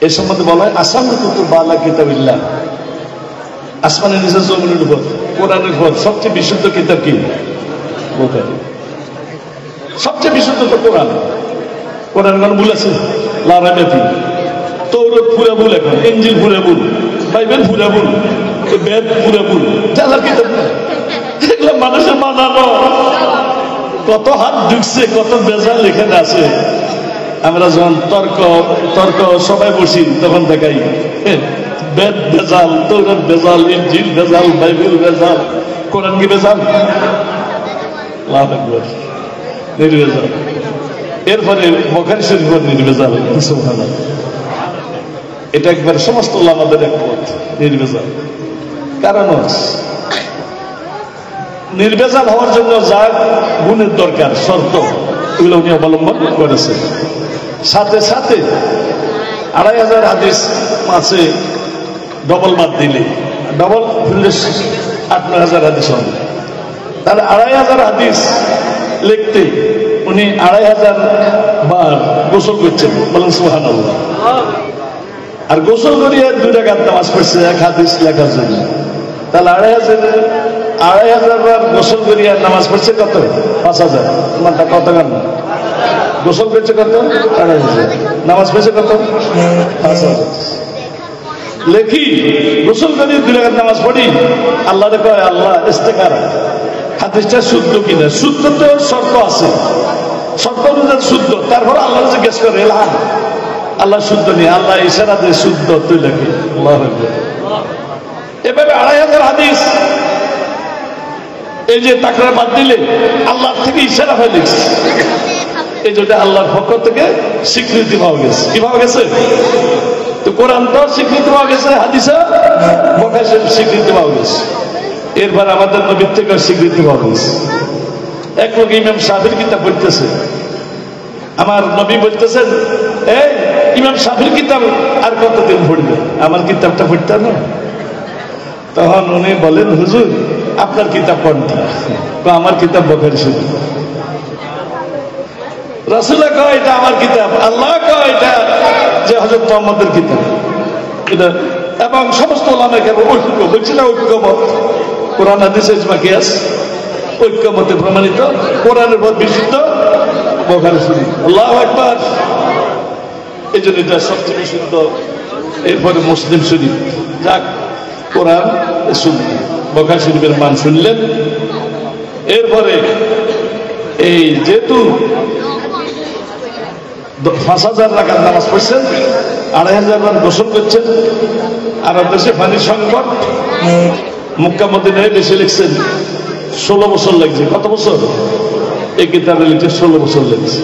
এর সম্বন্ধে বলা হয় আসামুল কুতুব বালা কিতাবিল্লাহ। আসমানের নিচে জমিনের উপর কোরআনের পর সবচেয়ে বিশুদ্ধ কিতাব কি? বখারি। সবচেয়ে বিশুদ্ধ তো কোরআন। কোরআন গান ভুল আছে, লারামেতি, তৌরাত পুরা ভুল, এখন ইনজিল পুরা ভুল, বাইবেল পুরা ভুল, বেদ পুরা ভুল, জালার কিতাব না। এগুলো মানুষের মানানো। কত হাত ঢুকছে, কত বেজাল এখানে আছে। আমরা যখন তর্ক তর্ক সবাই বসি তখন দেখাই বেদ ভেজাল, তৌরাত ভেজাল, ইনজিল ভেজাল, বাইবেল ভেজাল, কোরআন কি ভেজাল? আল্লাহু আকবার, নির্ভেজাল। এরপরে বুখারী শরীফ নির্ভেজাল। সুবহানাল্লাহ, এটা একবার সমস্ত ওলামাদের একমত, নির্ভেজাল। কারণ নির্ভেজাল হওয়ার জন্য যা গুণের দরকার, শর্ত, এগুলো উনি অবলম্বন করেছে। সাথে সাথে ২৫০০ হাদিস আছে, ডবল বাদ দিলে ডবল ৮,০০০ হাদিস হবে। তাহলে ২৫০০ হাদিস লিখতে উনি ২৫০০ বার গোসল করছেন, বলেন সুবহানাল্লাহ। আর গোসল করিয়ে ২ রাকাত নামাজ পড়ছে এক হাদিস লেখার জন্য। তাহলে ২৫০০ বার গোসল করিয়া নামাজ পড়ছে কত? ৫,০০০। তোমারটা কত গান? গোসল করছে কত? ২৫০০। নামাজ পড়ছে কত? ৫,০০০। লেখি গোসল করি ২ রাকাত নামাজ পড়ি, আল্লাহ কয় আল্লাহ ইস্তেখারা হাদিসটা শুদ্ধ কিনা। শুদ্ধ তো শর্ত আছে, শর্ত অনুযায়ী শুদ্ধ। তারপর আল্লাহ জিজ্ঞেস করে এলহান, আল্লাহ শুদ্ধ নেই, আল্লাহ ইশারাতে শুদ্ধ, তুই লেখি। আল্লাহু আকবার। এভাবে ২৫০০ হাদিস এই যে তাকরার বাদ দিলে আল্লাহ থেকে ইশারা হয়ে লিখছে, এই যেটা আল্লাহর পক্ষ থেকে স্বীকৃতি পাওয়া গেছে। কি পাওয়া গেছে? তো কোরআন তো স্বীকৃতি পাওয়া গেছে, হাদিসে বুখারী শরীফ স্বীকৃতি পাওয়া গেছে। এরপর আমাদের নবীর থেকে স্বীকৃতি পাওয়া গেছে। এক লোক ইমাম শাফির কিতাব পড়তেছে, আমার নবী বলতেছেন এই ইমাম শাফির কিতাব আর কতদিন পড়বে, আমার কিতাবটা পড়তে না। তখন উনি বলেন হুজুর আপনার কিতাব কোনটা? আমার কিতাব বুখারী শরীফ। রাসূল কয় এটা আমার কিতাব, আল্লাহ কয় এটা যে হযরত মুহাম্মদের কিতাব। এটা এবং সমস্ত ওলামায়ে কেরাম ঐক্য বলছিল, ঐক্যমত। কোরআন হাদিস ইজমা কিয়াস ঐক্যমতে প্রমাণিত, কোরআনের পর বিশুদ্ধ বুখারী শরীফ। আল্লাহু আকবার। এই জন্য এটা সবচেয়ে বিশুদ্ধ। এরপরে মুসলিম শরীফ। যাক, কোরআন সুন্নাহ, বুখারী শরীফের মান শুনলেন। এরপরে এই যেহেতু ৫,০০০ রাকাত নামাজ পড়ছেন, ২৫০০ বার গোসল করছেন, আর দেশে পানির সংকট, মক্কা মদিনায় বেশি লিখছেন, ১৬ বছর লাগছে। কত বছর? এই কিতাবে লিখছে ১৬ বছর লেগেছে।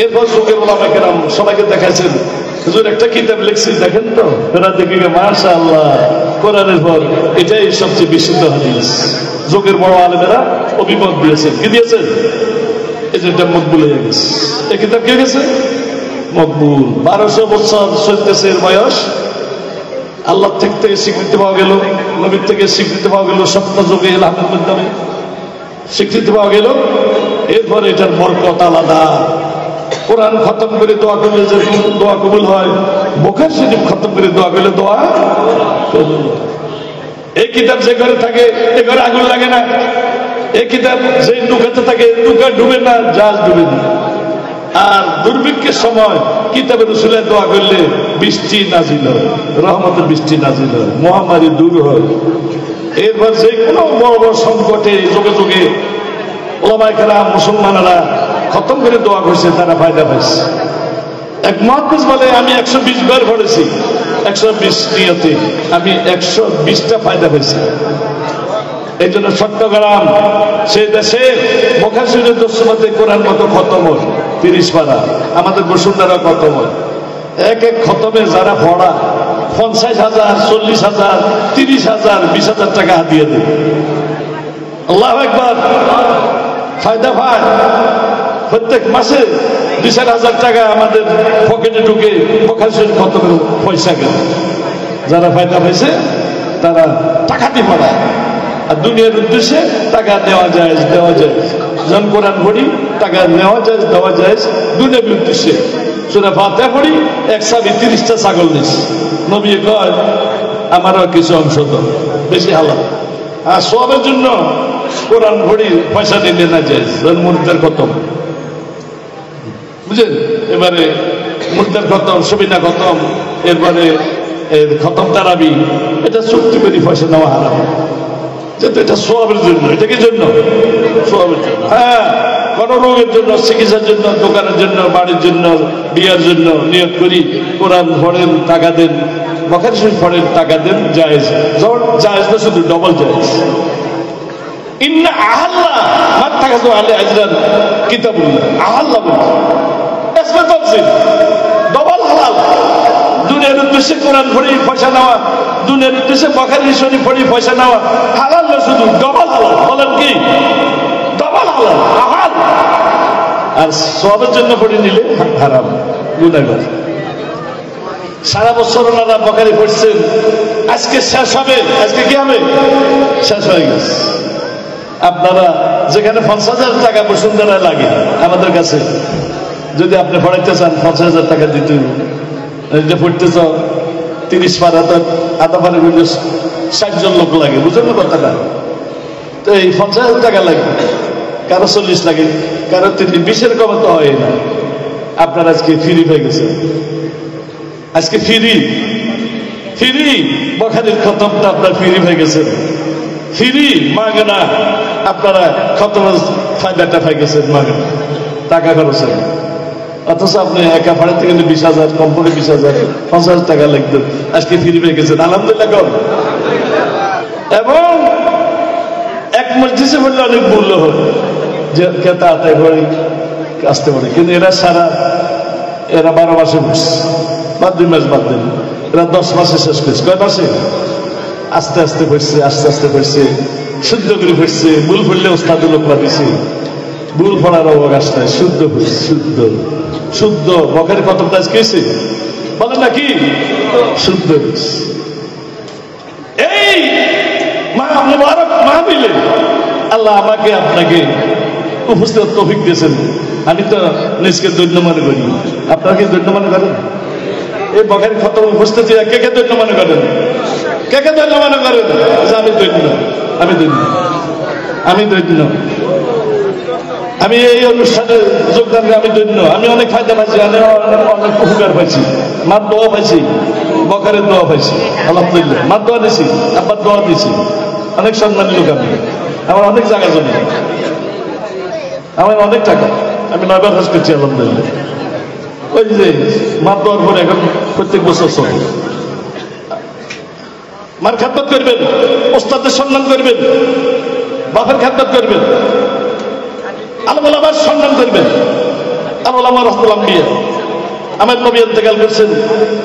এরপর যুগের ওলামায়ে কেরাম সবাইকে দেখাইছেন, হুজুর একটা কিতাব লিখছি দেখেন তো। এরা দেখি মাশাআল্লাহ, কোরআনের পর এটাই সবচেয়ে বিশুদ্ধ হাদিস। যুগের বড় আলেমেরা অভিমত দিয়েছেন। কি দিয়েছেন? এই যে এটা মকবুল হয়ে গেছে। এই কিতাব কে গেছে? মকবুল। ১২০০ বছর চলতেছে এর বয়স। আল্লাহ থেকে স্বীকৃতি পাওয়া গেল, নবীর থেকে স্বীকৃতি পাওয়া গেল, সপ্তাহ যুগে ইলহামের মাধ্যমে স্বীকৃতি পাওয়া গেল। এরপরে এটার বরকত আলাদা। কোরআন খতম করে দোয়া করলে যে দোয়া কবুল হয়, বুখারী শরীফ খতম করে দোয়া করলে দোয়া কবুল হয়। এই কিতাব যে ঘরে থাকে এ ঘরে আগুন লাগে না। এই কিতাব যে নৌকাতে থাকে নৌকা ডুবে না, জাহাজ ডুবে না। আর দুর্ভিক্ষের সময় কিতাবে রাসূলের দোয়া করলে বৃষ্টি নাজিল হয়, রহমতের বৃষ্টি নাজিল হয়, মহামারী দূর হয়। এরপর যে কোনো বড় বড় সংকটে যুগে যুগে ওলামায়ে কেরাম মুসলমানেরা খতম করে দোয়া করছে, তারা ফায়দা পাইছে। এক মুহাদ্দিস বলে আমি ১২০ বার পড়েছি, ১২০ নিয়তে আমি ১২০টা ফায়দা পাইছি। এই জন্য চট্টগ্রাম সে দেশে বুখারী শরীফের দর্শনতে কোরআন কত খতম হয়, ৩০ পারা। আমাদের বসুন্ধরা খতম হয়। এক এক খতমে যারা পড়া ৫০,০০০, ৪০,০০০, ৩০,০০০, ২০,০০০ টাকা হাতিয়ে দেয়। আল্লাহু আকবার। ফায়দা পায়। প্রত্যেক মাসে ২-৪,০০০ টাকা আমাদের পকেটে ঢুকে বুখারী শরীফ খতমের পয়সা গেল। যারা ফায়দা পাইছে তারা টাকা দিয়ে পড়ায়। আর দুনিয়ার উদ্দেশ্যে টাকা দেওয়া যায়, দেওয়া যায়। যখন কোরআন পড়ি টাকা নেওয়া যায়, দেওয়া যায় দুনিয়ার উদ্দেশ্যে। সূরা ফাতিহা পড়ি, এক সাবি ৩০টা ছাগল নিস। নবী কয় আমারও কিছু অংশ তো, বেশি হালাল। আর সবের জন্য কোরআন পড়ি পয়সা নিলে না যায়। যখন মুর্দার খতম, বুঝলেন? এবারে মুর্দার খতম, সবিনা খতম, এরপরে খতম তারাবি, এটা চুক্তি করি পয়সা নেওয়া হারাম। যেহেতু এটা সওয়াবের জন্য। এটা কি জন্য? সওয়াবের জন্য। হ্যাঁ, কোন রোগের জন্য, চিকিৎসার জন্য, দোকানের জন্য, বাড়ির জন্য, বিয়ার জন্য নিয়ত করি কোরআন পড়েন, টাকা দেন, বুখারী শরীফ পড়েন, টাকা দেন, জায়েজ। জায়েজ না, শুধু ডবল জায়েজ। ইন্না আহাল্লা মাত্তাখাযু আলাইহি আজরান কিতাবুল্লাহ, আহাল্লা বলে এসমে তাফসীর, ডবল হালাল। দুনিয়ার উদ্দেশ্যে কোরআন পড়ি পয়সা নেওয়া, দুনিয়ার উদ্দেশ্যে বুখারী শরীফ পড়ি পয়সা নেওয়া হালাল না, শুধু ডবল হালাল। বলেন কি? ডবল হালাল, হালাল। আর সওয়াবের জন্য পড়ে নিলে হারাম, গুনাহগার। সারা বছর ওনারা বুখারী পড়ছেন, আজকে শেষ হবে। আজকে কি হবে? শেষ হয়ে গেছে। আপনারা যেখানে 50,000 টাকা বসুন্ধরা লাগে আমাদের কাছে, যদি আপনি পড়াইতে চান 50,000 টাকা দিতে হবে। পড়তে চাও 30 পারা, আধা পারে বললে 60 জন লোক লাগে, বুঝলেন না কথাটা? তো এই 50,000 টাকা লাগে, কারো 40 লাগে, কারো 20-এর কমে তো হয় না। আপনার আজকে ফ্রি হয়ে গেছে, আজকে ফ্রি বুখারীর খতমটা আপনার ফ্রি হয়ে গেছে, ফ্রি মাগনা। আপনারা খতমের ফায়দাটা পাই গেছেন মাগনা, টাকা খরচ হয়। অথচ আপনি একা ভাড়াতে গেলে 20,000, কম্পনি 20,000, 50,000 টাকা লাগতো, আজকে ফ্রি পেয়ে গেছেন, আলহামদুলিল্লাহ কর। এবং এক মসজিদে বললে অনেক মূল্য হয়, যে কেতা আতায় পড়ে আসতে পারে। কিন্তু এরা 12 মাসে বসছে, বা 2 মাস বাদ দেন, এরা 10 মাসে শেষ করছে। কয় মাসে? আস্তে আস্তে পড়ছে, আস্তে আস্তে পড়ছে, শুদ্ধ করে পড়ছে। ভুল পড়লে ওস্তাদুল লোকরা দিছে, ভুল পড়ার অবকাশ নাই, শুদ্ধ শুদ্ধ শুদ্ধ। বুখারী খতমটা আজকে হয়েছে, বলেন না কি? শুদ্ধ। এই মুবারক মাহফিলে আল্লাহ আমাকে আপনাকে উপস্থিত তৌফিক দিয়েছেন। আমি তো নিজকে ধন্য মনে করি, আপনারা কি ধন্য মনে করেন? এই বুখারী খতম উপস্থিত কে কে ধন্য মনে করেন? কে কে ধন্য মনে করেন? আমি ধন্য, আমি ধন্য, আমি ধন্য। আমি এই অনুষ্ঠানে যোগদান করে আমি ধন্য। আমি অনেক ফায়দা পাইছি, আমি অনেক উপকার পাইছি, মার দোয়া পাইছি, বুখারীর দোয়া পাইছি, আলহামদুলিল্লাহ। মার দোয়া দিছি, আব্বার দোয়া দিছি, অনেক সম্মানী লোক। আমি আমার অনেক জায়গা জমি, আমার অনেক টাকা, আমি 9 বার হজ করছি, আলহামদুলিল্লাহ। ওই যে মার দোয়ার পরে এখন প্রত্যেক বছর চলে। মার খেদমত করবেন, ওস্তাদের সম্মান করবেন, বাপের খেদমত করবেন, আলেম ওলামার সম্মান করবেন। আলেম ওলামা রাসূল আম্বিয়া, আমার নবী ইন্তেকাল করছেন,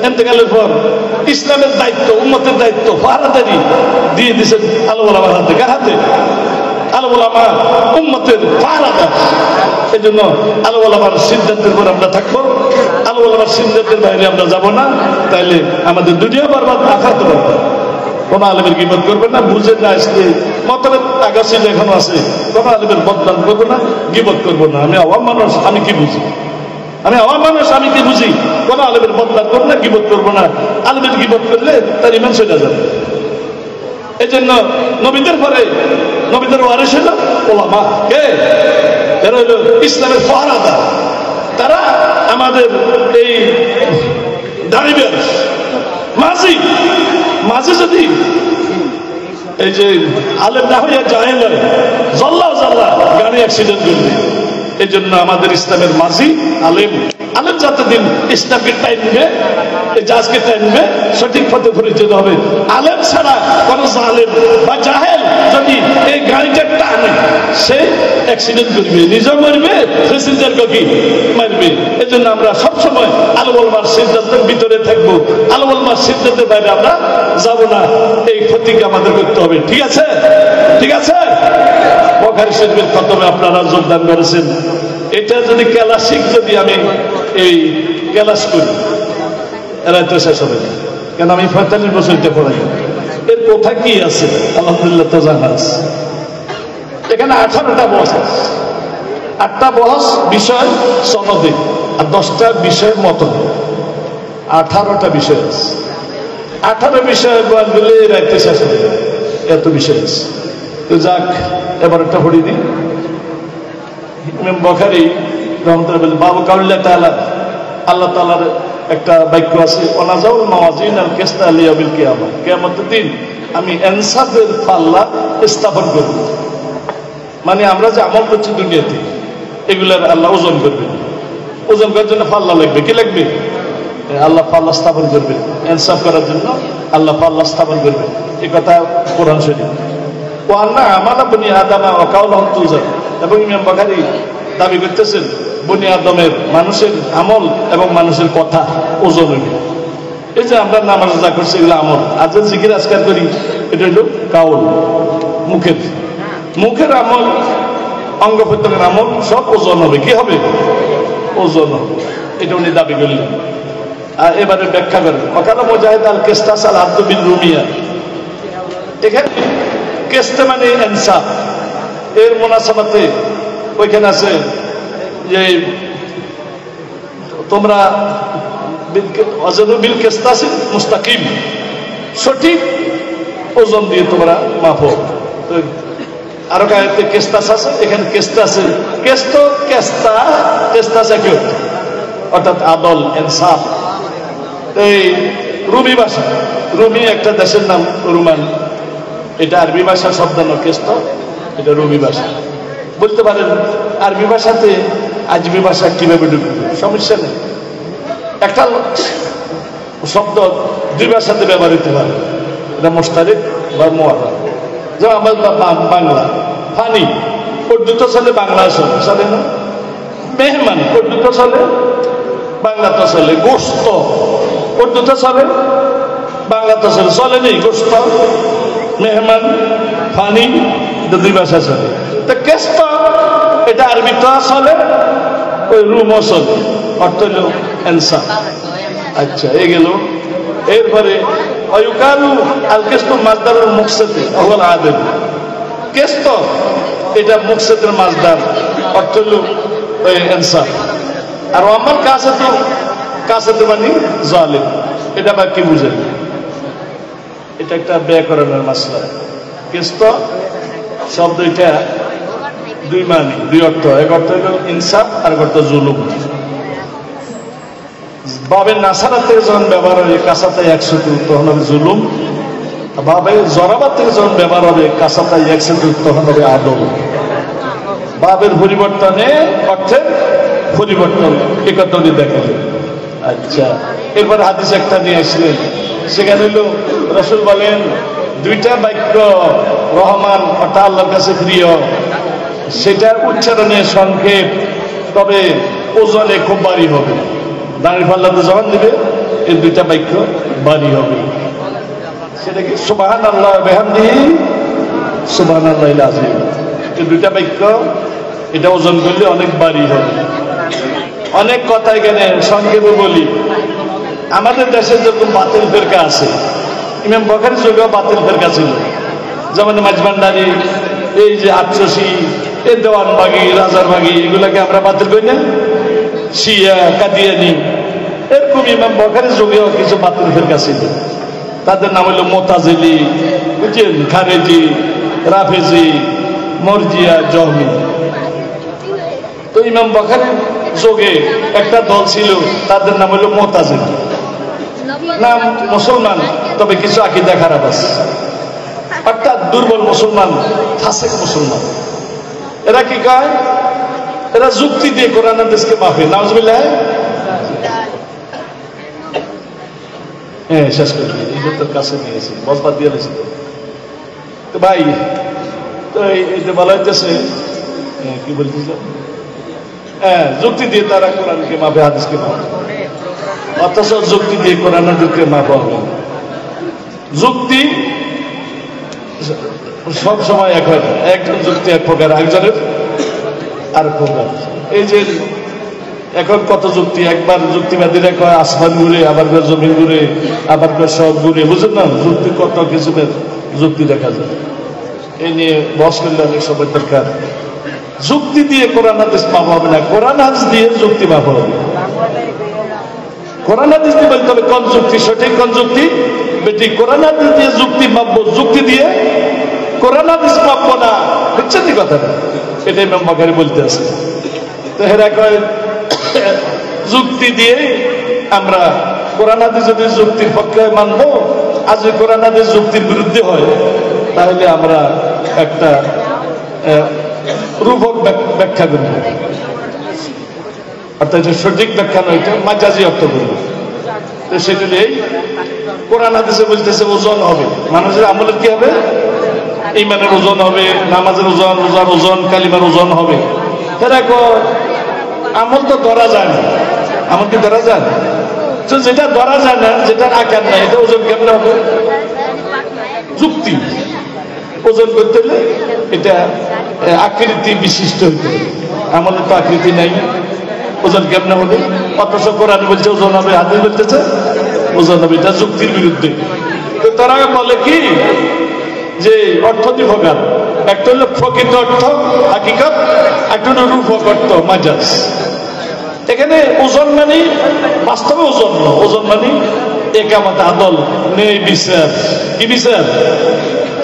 ইন্তেকালের পর ইসলামের দায়িত্ব, উম্মতের দায়িত্ব, পাহারাদারি দিয়ে দিয়েছেন আলেম ওলামার হাতে। কার হাতে? আলেম ওলামা উম্মতের পাহারাদার। এই জন্য আলেম ওলামার সিদ্ধান্তের পর আমরা থাকবো, আলেম ওলামার সিদ্ধান্তের বাইরে আমরা যাব না। তাইলে আমাদের দুনিয়া বরবাদ, আখিরাত বরবাদ। কোন আলেমের গীবত করবে না, বুঝে না আসলে মতভেদ আগাছি এখনো আছে, কোন আলেমের বদনাম করবো না, গীবত করবো না। আমি আওয়াম মানুষ, আমি কি বুঝি? আমি আওয়াম মানুষ, আমি কি বুঝি? কোন আলেমের বদনাম করবো না, গীবত করবো না। আলেমের গীবত করলে তার ঈমান চলে যাবে। এই জন্য নবীদের পরে নবীদের ওয়ারিস হলো ওলামা। কে? এরা হলো ইসলামের পাহারাদার। তারা আমাদের এই দাঁড়িবেন মাঝি। মাঝে যদি এই যে আলেম না হইয়া জাহেল হয়, জল্লা গাড়ি অ্যাক্সিডেন্ট করবে। এই জন্য আমাদের ইসলামের মাঝি আলেম, আলেম যাতে দিন ইসলামকে টাইমবে, এই জাজকে টাইমবে, সঠিক পথে পরিচিত হবে। আলেম ছাড়া কোন জালেম বা জাহেল যদি এই গাড়িটা টানে, সে অ্যাক্সিডেন্ট করবে, নিজে মরবে, প্যাসেঞ্জারকে কি মারবে। এই জন্য আমরা সবসময় আলেম ওলামার সিদ্ধান্তের ভিতরে থাকবো, আলেম ওলামার সিদ্ধান্তের বাইরে আমরা যাব না। এই প্রতিজ্ঞা আমাদের করতে হবে। ঠিক আছে? ঠিক আছে? বুখারী শরীফের খতমে আপনারা যোগদান করেছেন। এটা যদি ক্লাসিক, যদি আমি এই ক্লাস করি, এরা তো শেষ হবে না। কেন আমি 45 বছর এটা পড়াই। এর কথা কি আছে? আলহামদুলিল্লাহ তো জানা আছে। এখানে 18টা বহস আছে, 8টা বহস বিষয় সনদে, আর 10টা বিষয়ের মত। 18টা বিষয় আছে। 18 বিষয় বলে রাইতে শেষ হবে, এত বিষয় আছে। তো যাক, এবার একটা পড়ি দিই। ইমাম বুখারী রহমাতুল্লাহ বলেন, বাবু কাউলিল্লাহ তাআলা, আল্লাহ তাআলার একটা বাক্য আছে, ওয়ানাজাউল মাওয়াজিন আল কিসতা লিয়াউমিল কিয়ামা, কিয়ামতের দিন আমি ইনসাফের পাল্লা স্থাপন করব। মানে আমরা যে আমল করছি দুনিয়াতে, এগুলার আল্লাহ ওজন করবে। ওজন করার জন্য পাল্লা লাগবে, কি লাগবে? আল্লাহ পাল্লা স্থাপন করবে। ইনসাফ করার জন্য আল্লাহ পাল্লা স্থাপন করবে, এই কথা কোরআন শরীফ। ও আল্লাহ আমালা বনি আদামা ওয়া কাওলাহুম তুজার, এবং ইমাম বুখারী দাবি করতেছেন বনি আদমের মানুষের আমল এবং মানুষের কথা ওজন হইবে। এই যে আমরা নামাজ যা করছি এগুলো আমল, আর যে জিকির আজকার করি এটা হলো কাউল, মুখের আমল, অঙ্গ প্রত্যঙ্গের আমল সব ওজন হবে। কি হবে? ওজন হবে। এটা উনি দাবি করলেন। আর এবারে ব্যাখ্যা করেন ওকালা মুজাহিদ আল কিসতাস আল আব্দু বিল রুমিয়া। এখানে কিসতে মানে ইনসাফ, এর মুনাসাবাতে ওইখানে আছে যে তোমরা বিল কিসতাস মুস্তাকিম, সঠিক ওজন দিয়ে তোমরা মাপো। আরো কায়তে কেস্তাস আছে, এখানে কেস্তাস একই অর্থাৎ আদল, ইনসাফ। এই রুমি ভাষা, রুমি একটা দেশের নাম, রুমান, এটা আরবি ভাষার শব্দ নয় কেস্ত, এটা রুমি ভাষা। বলতে পারেন আরবি ভাষাতে আজমি ভাষা কিভাবে ঢুকবে, সমস্যা নেই। একটা শব্দ দুই ভাষাতে ব্যবহৃত হয়, এটা মুশতারিক বা মুআররাব। যেমন আমার বাংলা ফানি, উর্দু তো চলে, বাংলা চলে না। মেহমান উর্দু তো চলে, বাংলা তো চলে। গোস্ত উর্দু তো চলে, বাংলা তো চলে, চলে নেই গোস্ত। মেহমান, ফানি, দুই ভাষা চলে। তো কেস্ত এটা আরবি তো চলে, ওই রুমও চলে, অর্থ হল ইনসাফ। আচ্ছা, এই গেল। এরপরে অয়ুকালু আল কেস্ত মাজদারুল মুকসাদে ওয়াল আদিল। কেস্ত এটা মুকসাদের মাজদার, অর্থ হল ওই ইনসাফ। আর আমার কাছে তো মানে জালিম, এটা বা কি বুঝেন? এটা একটা ব্যাকরণের মাসলা। কেস্ত শব্দ এটা দুই মানে, দুই অর্থ। এক অর্থ হল ইনসাফ, আর এক অর্থ জুলুম। বাবে নাসারা থেকে যখন ব্যবহার হবে কাসাতাই 100 তখন হবে জুলুম। বাবে জরাবার থেকে যখন ব্যবহার হবে কাসাতাই 100 তখন হবে আদল। বাবের পরিবর্তনে অর্থের পরিবর্তন, এ কথা উনি দেখালেন। আচ্ছা, এরপর হাদিস একটা নিয়ে আসলেন, সেখানে হলো রাসূল বলেন দুইটা বাক্য রহমান অর্থাৎ আল্লাহর কাছে প্রিয়, সেটার উচ্চারণে সংক্ষেপ, তবে ওজনে খুব ভারী হবে। দাঁড়িয়ে পাল্লাতে যখন দিবে এই দুইটা বাক্য ভারী হবে। সেটা কি? সুবহানাল্লাহ বিহামদিহি সুবহানাল্লাহিল আযীম। এই দুইটা বাক্য এটা ওজন করলে অনেক ভারী হবে। অনেক কথা এখানে সংক্ষেপে বলি। আমাদের দেশে যেরকম বাতিল ফেরকা আছে, ইমাম বুখারীর যুগেও বাতিল ফেরকা ছিল, যেমন মাঝভান্ডারী, এই যে আটশোশী, এই দেওয়ানবাগী, রাজারবাগী, এগুলাকে আমরা বাতিল করি না? শিয়া, কাদিয়ানি, এরকম ইমাম বুখারীর যুগেও কিছু বাতিল ফেরকা ছিল। তাদের নাম হলো মুতাজিলি, বুঝছেন, খারেজি, রাফেজি, মরজিয়া, জহমি। তো ইমাম বুখারীর যুগে একটা দল ছিল, তাদের নাম হলো মুতাজিলি। নাম মুসলমান, তবে কিছু আকীদা খারাপ আছে, অর্থাৎ দুর্বল মুসলমান, ফাসিক মুসলমান। এরা কি কয়? এরা যুক্তি দিয়ে কোরআন হাদিসকে মাফে। নাউজুবিল্লাহ। হ্যাঁ, শেষ করে এটা তোর কাছে নিয়েছি, বসবাদ দিয়ে দিয়েছি তো ভাই। তো এই যে বলা হইতেছে, কি বলতেছে, হ্যাঁ, যুক্তি দিয়ে তারা কোরআনকে মাফে, হাদিসকে মাফে, অথচ যুক্তি দিয়ে কোরআন হাদিসকে মাফা হবে। যুক্তি সব সময় এক হয় না, একজন যুক্তি এক প্রকার, একজনের আর প্রকার। এই যে এখন কত যুক্তি, একবার যুক্তিবাদীরা কয় আসমান ঘুরে, আবার কয় জমিন ঘুরে, আবার কয় সব ঘুরে, বুঝলেন না? যুক্তি কত কিছু যুক্তি দেখা যায়। এই নিয়ে বস করলে অনেক সময় দরকার। যুক্তি দিয়ে কোরআন হাদিস মাপা হবে না, কোরআন হাদিস দিয়ে যুক্তি মাপা হবে। কোরআন হাদিস দিয়ে বলতে হবে কোন যুক্তি সঠিক, কোন যুক্তি বেঠিক। কোরআন হাদিস দিয়ে যুক্তি মাপবো, যুক্তি দিয়ে কোরআন হাদিস মাপবো না, বুঝছেন এই কথাটা? এটাই ইমাম বুখারী বলতে আছে। তো হেরা কয় যুক্তি দিয়ে আমরা কোরআন হাদিস যদি যুক্তির পক্ষে মানবো, আর যদি কোরআন হাদিস যুক্তির বিরুদ্ধে হয়, তাহলে আমরা একটা রূপক ব্যাখ্যা করব। অর্থাৎ এটা সঠিক ব্যাখ্যা নয়, এটা মাজাজি অর্থ করবে। তো সেটা এই কোরআন হাদিসে বলতেছে ওজন হবে, মানুষের আমলের কি হবে? ঈমানের ওজন হবে, নামাজের ওজন, রোজার ওজন, কালিমার ওজন হবে। দেখো আমল তো ধরা যায় না, আমল কি ধরা যায়? তো যেটা ধরা যায় না, যেটা আকার নাই, এটা ওজন কেমন হবে? যুক্তি ওজন করতে হলে এটা আকৃতি বিশিষ্ট হইতে হবে, আমলের তো আকৃতি নাই, ওজন কেমন হবে? অথচ কোরআন বলছে ওজন হবে, হাদিস বলতেছে ওজন হবে, এটা যুক্তির বিরুদ্ধে। তো তারা বলে কি যে অর্থ দুই প্রকার, একটা হলো প্রকৃত অর্থ হাকিকত, একটা হলো রূপক অর্থ মাজাজ। এখানে ওজন মানে বাস্তবে ওজন না, ওজন মানে একামত আদল, নেই বিচার। কি বিচার?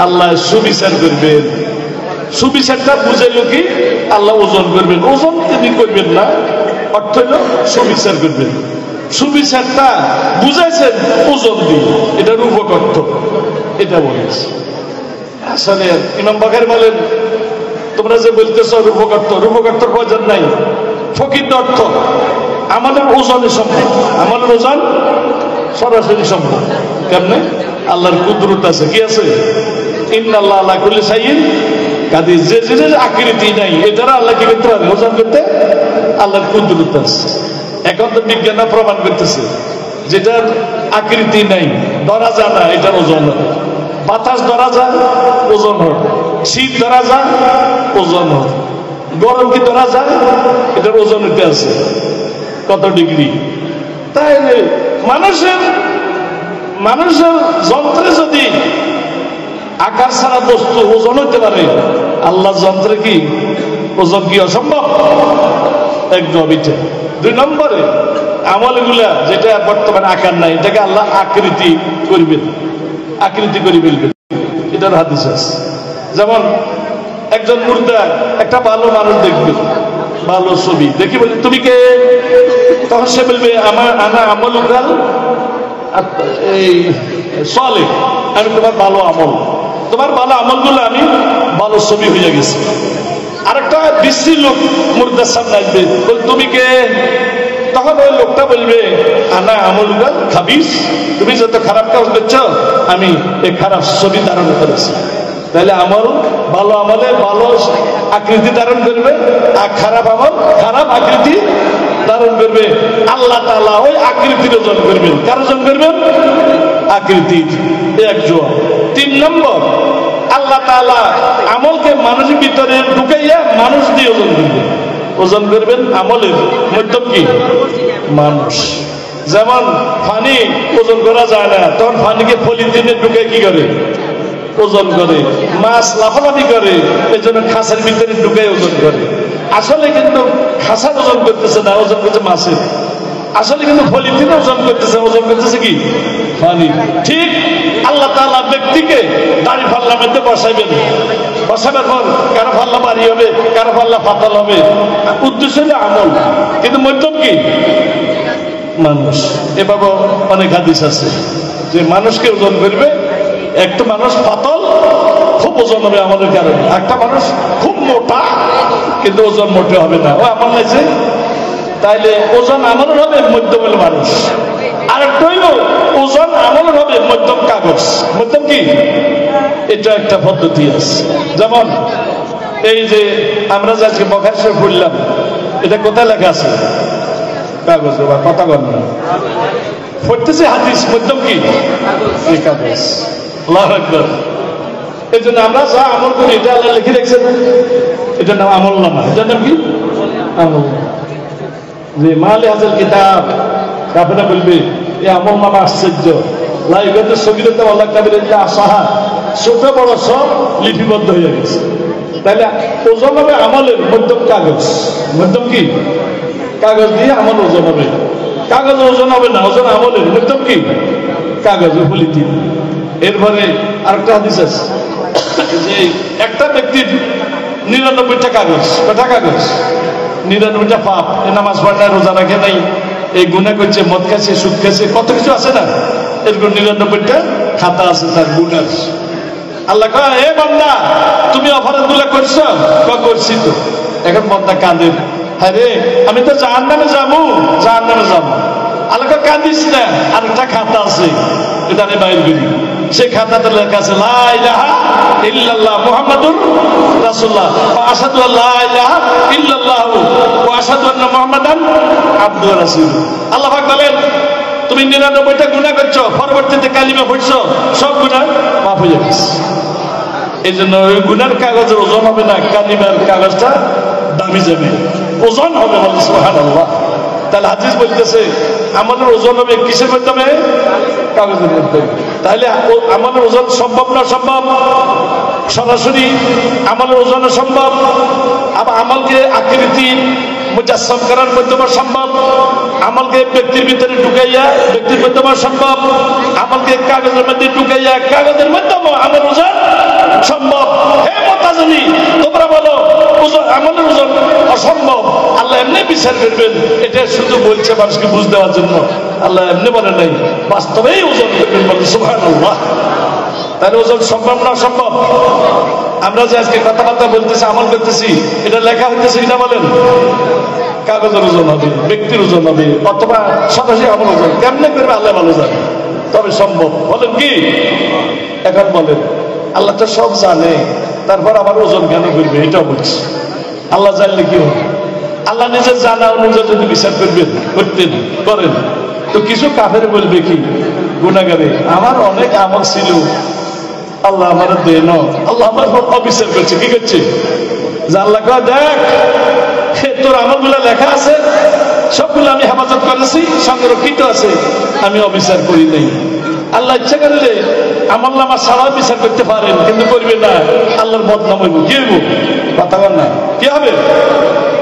আল্লাহ সুবিচার করবেন। সুবিচারটা বুঝাইল কি? আল্লাহ ওজন করবেন, ওজন তিনি করবেন না, অর্থ হলো সুবিচার করবেন। সুবিচারটা বুঝাইছেন ওজন দিয়ে, এটা রূপক অর্থ, এটা বলেছে। আসলে ইমাম বাখারী বলেন তোমরা যে বলতেছ রূপক অর্থ, রূপক অর্থের প্রয়োজন নাই, প্রকৃত অর্থ আমাদের ওজনের সম্ভব, আমাদের ওজন সরাসরি সম্ভব। কেমনে? আল্লাহর কুদরত আছে, কি আছে? ইন্নাল্লাহ আলা কুল্লি শাইইন কাদির। যে জিনিস আকৃতি নাই এটার আল্লাহ কি করতে পারে? ওজন করতে আল্লাহর কুদরত আছে। এখন তো বিজ্ঞান প্রমাণ করতেছে যেটার আকৃতি নাই, ধরা যায় না, এটার ওজন হবে। বাতাস ধরা যায়, ওজন হয়। শীত ধরা যায়, ওজন হয়। গরম কি ধরা যায়? এটার ওজন হতে আছে কত ডিগ্রি। তাই মানুষের যন্ত্রে যদি আকার ছাড়া বস্তু ওজন হতে পারে, আল্লাহ যন্ত্রে কি ওজন কি অসম্ভব? একদম। এটা দুই নম্বরে আমলগুলা যেটা বর্তমানে আকার নাই, এটাকে আল্লাহ আকৃতি করবেন, আকৃতি করে ফেলবেন, এটার হাদিস আছে। যেমন একজন মুর্দা একটা ভালো মানুষ দেখবে, ভালো ছবি দেখি, বলি তুমি কে? তখন সে বলবে আনা আমলুকাল এই সালেহ, আমি তোমার ভালো আমল, তোমার ভালো আমলগুলো আমি ভালো ছবি হয়ে গেছি। আরেকটা বিশ্রী লোক মুর্দার সামনে আসবে, বল তুমি কে? তখন ওই লোকটা বলবে আনা আমলুকাল খাবিস, তুমি যত খারাপ কাজ করছো আমি এই খারাপ ছবি ধারণ করেছি। তাহলে আমল, ভালো আমলে ভালো আকৃতি ধারণ করবে, আর খারাপ আমল খারাপ আকৃতি ধারণ করবে। আল্লাহ তাআলা ওই আকৃতির ওজন করবেন। কার ওজন করবেন? আকৃতির। এক জোয়া। 3 নম্বর, আল্লাহ তাআলা আমলকে মানুষের ভিতরে ঢুকাইয়া মানুষ দিয়ে ওজন করবেন। ওজন করবেন আমলের মধ্যম কি? মানুষ। যেমন পানি ওজন করা যায় না, তখন পানিকে পলিথিনে ঢুকে কি করে? ওজন করে। মাছ লাফালাফি করে, এই জন্য খাঁচার ভিতরে ঢুকে ওজন করে। আসলে কিন্তু খাঁচার ওজন করতেছে না, ওজন করছে মাছের। আসলে কিন্তু পলিথিনে ওজন করতেছে, ওজন করতেছে কি? পানি। ঠিক আল্লাহ তাআলা ব্যক্তিকে দাড়ি পাল্লার মধ্যে বসাইবেন, বসাবার পর কারো পাল্লা ভারী হবে, কারো পাল্লা পাতল হবে, উদ্দেশ্য হলো আমল, কিন্তু মধ্যম কি? মানুষ। এভাবে অনেক হাদিস আছে যে মানুষকে ওজন করবে। একটা মানুষ পাতল, খুব ওজন হবে আমাদের কারণে, একটা মানুষ খুব মোটা, কিন্তু ওজন মোটে হবে না, ও আমল লাগছে। তাইলে ওজন আমলের হবে, মধ্যম হলো মানুষ। আর একটা হইল ওজন আমলের হবে মধ্যম কাগজ। মধ্যম কি? এটা একটা পদ্ধতি আছে। যেমন এই যে আমরা যে আজকে বখারি শরীফ পড়লাম, এটা কোথায় লেখা আছে? কাগজ বা কথা বল না, পড়তেছে হাদিস, মধ্যম কি? এই কাগজ। আল্লাহু আকবার। এই জন্য আমরা যা আমল করি এটা আল্লাহ লিখে রেখেছেন, এটার নাম আমল নামা। এটার নাম কি? আমল। যে মালে হাজার কিতাব, কাফেরা বলবে এই আমল নামা আশ্চর্য, লাইগাতে সগীরতে আল্লাহ কাবিরের যে আসাহা, ছোট বড় সব লিপিবদ্ধ হয়ে গেছে। তাহলে ওজন হবে আমলের মধ্যম কাগজ। মধ্যম কি? কাগজ দিয়ে আমল ওজন হবে। কাগজ ওজন হবে না, ওজন আমলের। মধ্যম কি? কাগজ, পলিথিন। এরপরে আরেকটা হাদিস আছে যে একটা ব্যক্তির 99টা কাগজ। কটা কাগজ? 99টা পাপ। নামাজ পড়ে না, রোজা রাখে নাই, এই গুনাহ করছে, মদ খাচ্ছে, সুদ খাচ্ছে, কত কিছু আছে না, এরকম 99টা খাতা আছে তার গুনাহ। আল্লাহ কয় এ বান্দা তুমি অপরাধগুলো করছো? করছি তো। এখন বান্দা কাঁদে, হ্যাঁ রে আমি তো জাহান্নামে যাবো, জাহান্নামে যাবো। আল্লাহ কাঁদিস না, আরেকটা খাতা আছে, এটা আমি বাইর করি। সেই খাতাতে লেখা আছে লা ইলাহা ইল্লাল্লাহ মুহাম্মাদুর রাসূলুল্লাহ ওয়া আশহাদু আল্লা ইলাহা ইল্লাল্লাহ ওয়া আশহাদু আন্না মুহাম্মাদান আবদুহু ওয়া রাসূলুহু। আল্লাহ পাক বলেন তুমি 99টা গুনাহ করছো, পরবর্তীতে কালিমা পড়ছো, সব গুনাহ মাফ হয়ে যাবে। এই জন্য ওই গুনার কাগজের ওজন হবে না, কালিমার কাগজটা দামি যাবে, ওজন হবে। বলেন সুবহানাল্লাহ। তাহলে হাদিস বলতেছে আমাদের ওজন হবে কিসের মাধ্যমে? কাগজের মাধ্যমে। তাহলে আমাদের ওজন সম্ভব না সম্ভব? সরাসরি আমলের ওজন সম্ভব। আবার আমলকে আকৃতি মুজাসসাম করার মাধ্যমে সম্ভব। আমলকে ব্যক্তির ভিতরে ঢুকাইয়া ব্যক্তির মাধ্যমে সম্ভব। আমলকে কাগজের মধ্যে ঢুকাইয়া কাগজের মাধ্যমে আমল ওজন সম্ভব। হে মুতাজিলি তোমরা বলো আমলের ওজন অসম্ভব, আল্লাহ এমনি বিচার করবেন। এটা শুধু বলছে মানুষকে বুঝ দেওয়ার জন্য, আল্লাহ এমনি বলে নাই, বাস্তবেই ওজন করবেন। বলে সুবহানাল্লাহ। তাহলে ওজন সম্ভব না সম্ভব? আমরা যে আজকে কথাবার্তা বলতেছি, আমল করতেছি, এটা লেখা হইতেছে কিনা বলেন? কাগজের ওজন হবে, ব্যক্তির ওজন হবে, অথবা সরাসরি আমল ওজন। কেমনে করবে আল্লাহ ভালো জানে, তবে সম্ভব। বলেন কি? এখন বলেন আল্লাহ তো সব জানে, তারপর আমার ওজন কেন করবে? এটাও বলছি। আল্লাহ জানলে কি হবে? আল্লাহ নিজের জানা অনুযায়ী যদি বিচার করবেন, করতেন, করেন, তো কিছু কাফের বলবে কি? গুনাহগারে আমার অনেক আমল ছিল, আল্লাহ আমার দেন, আল্লাহ আমার অবিচার করছে। কি করছে? যে আল্লাহ কয় দেখ তোর আমলগুলো লেখা আছে, সবগুলো আমি হেফাজত করেছি, সংরক্ষিত আছে, আমি অবিচার করি নাই। আল্লাহ ইচ্ছা করলে আমল নামা ছাড়াও বিচার করতে পারেন, কিন্তু করবে না, আল্লাহর বদনাম হইব। কি হইব? কথা বল না, কি হবে?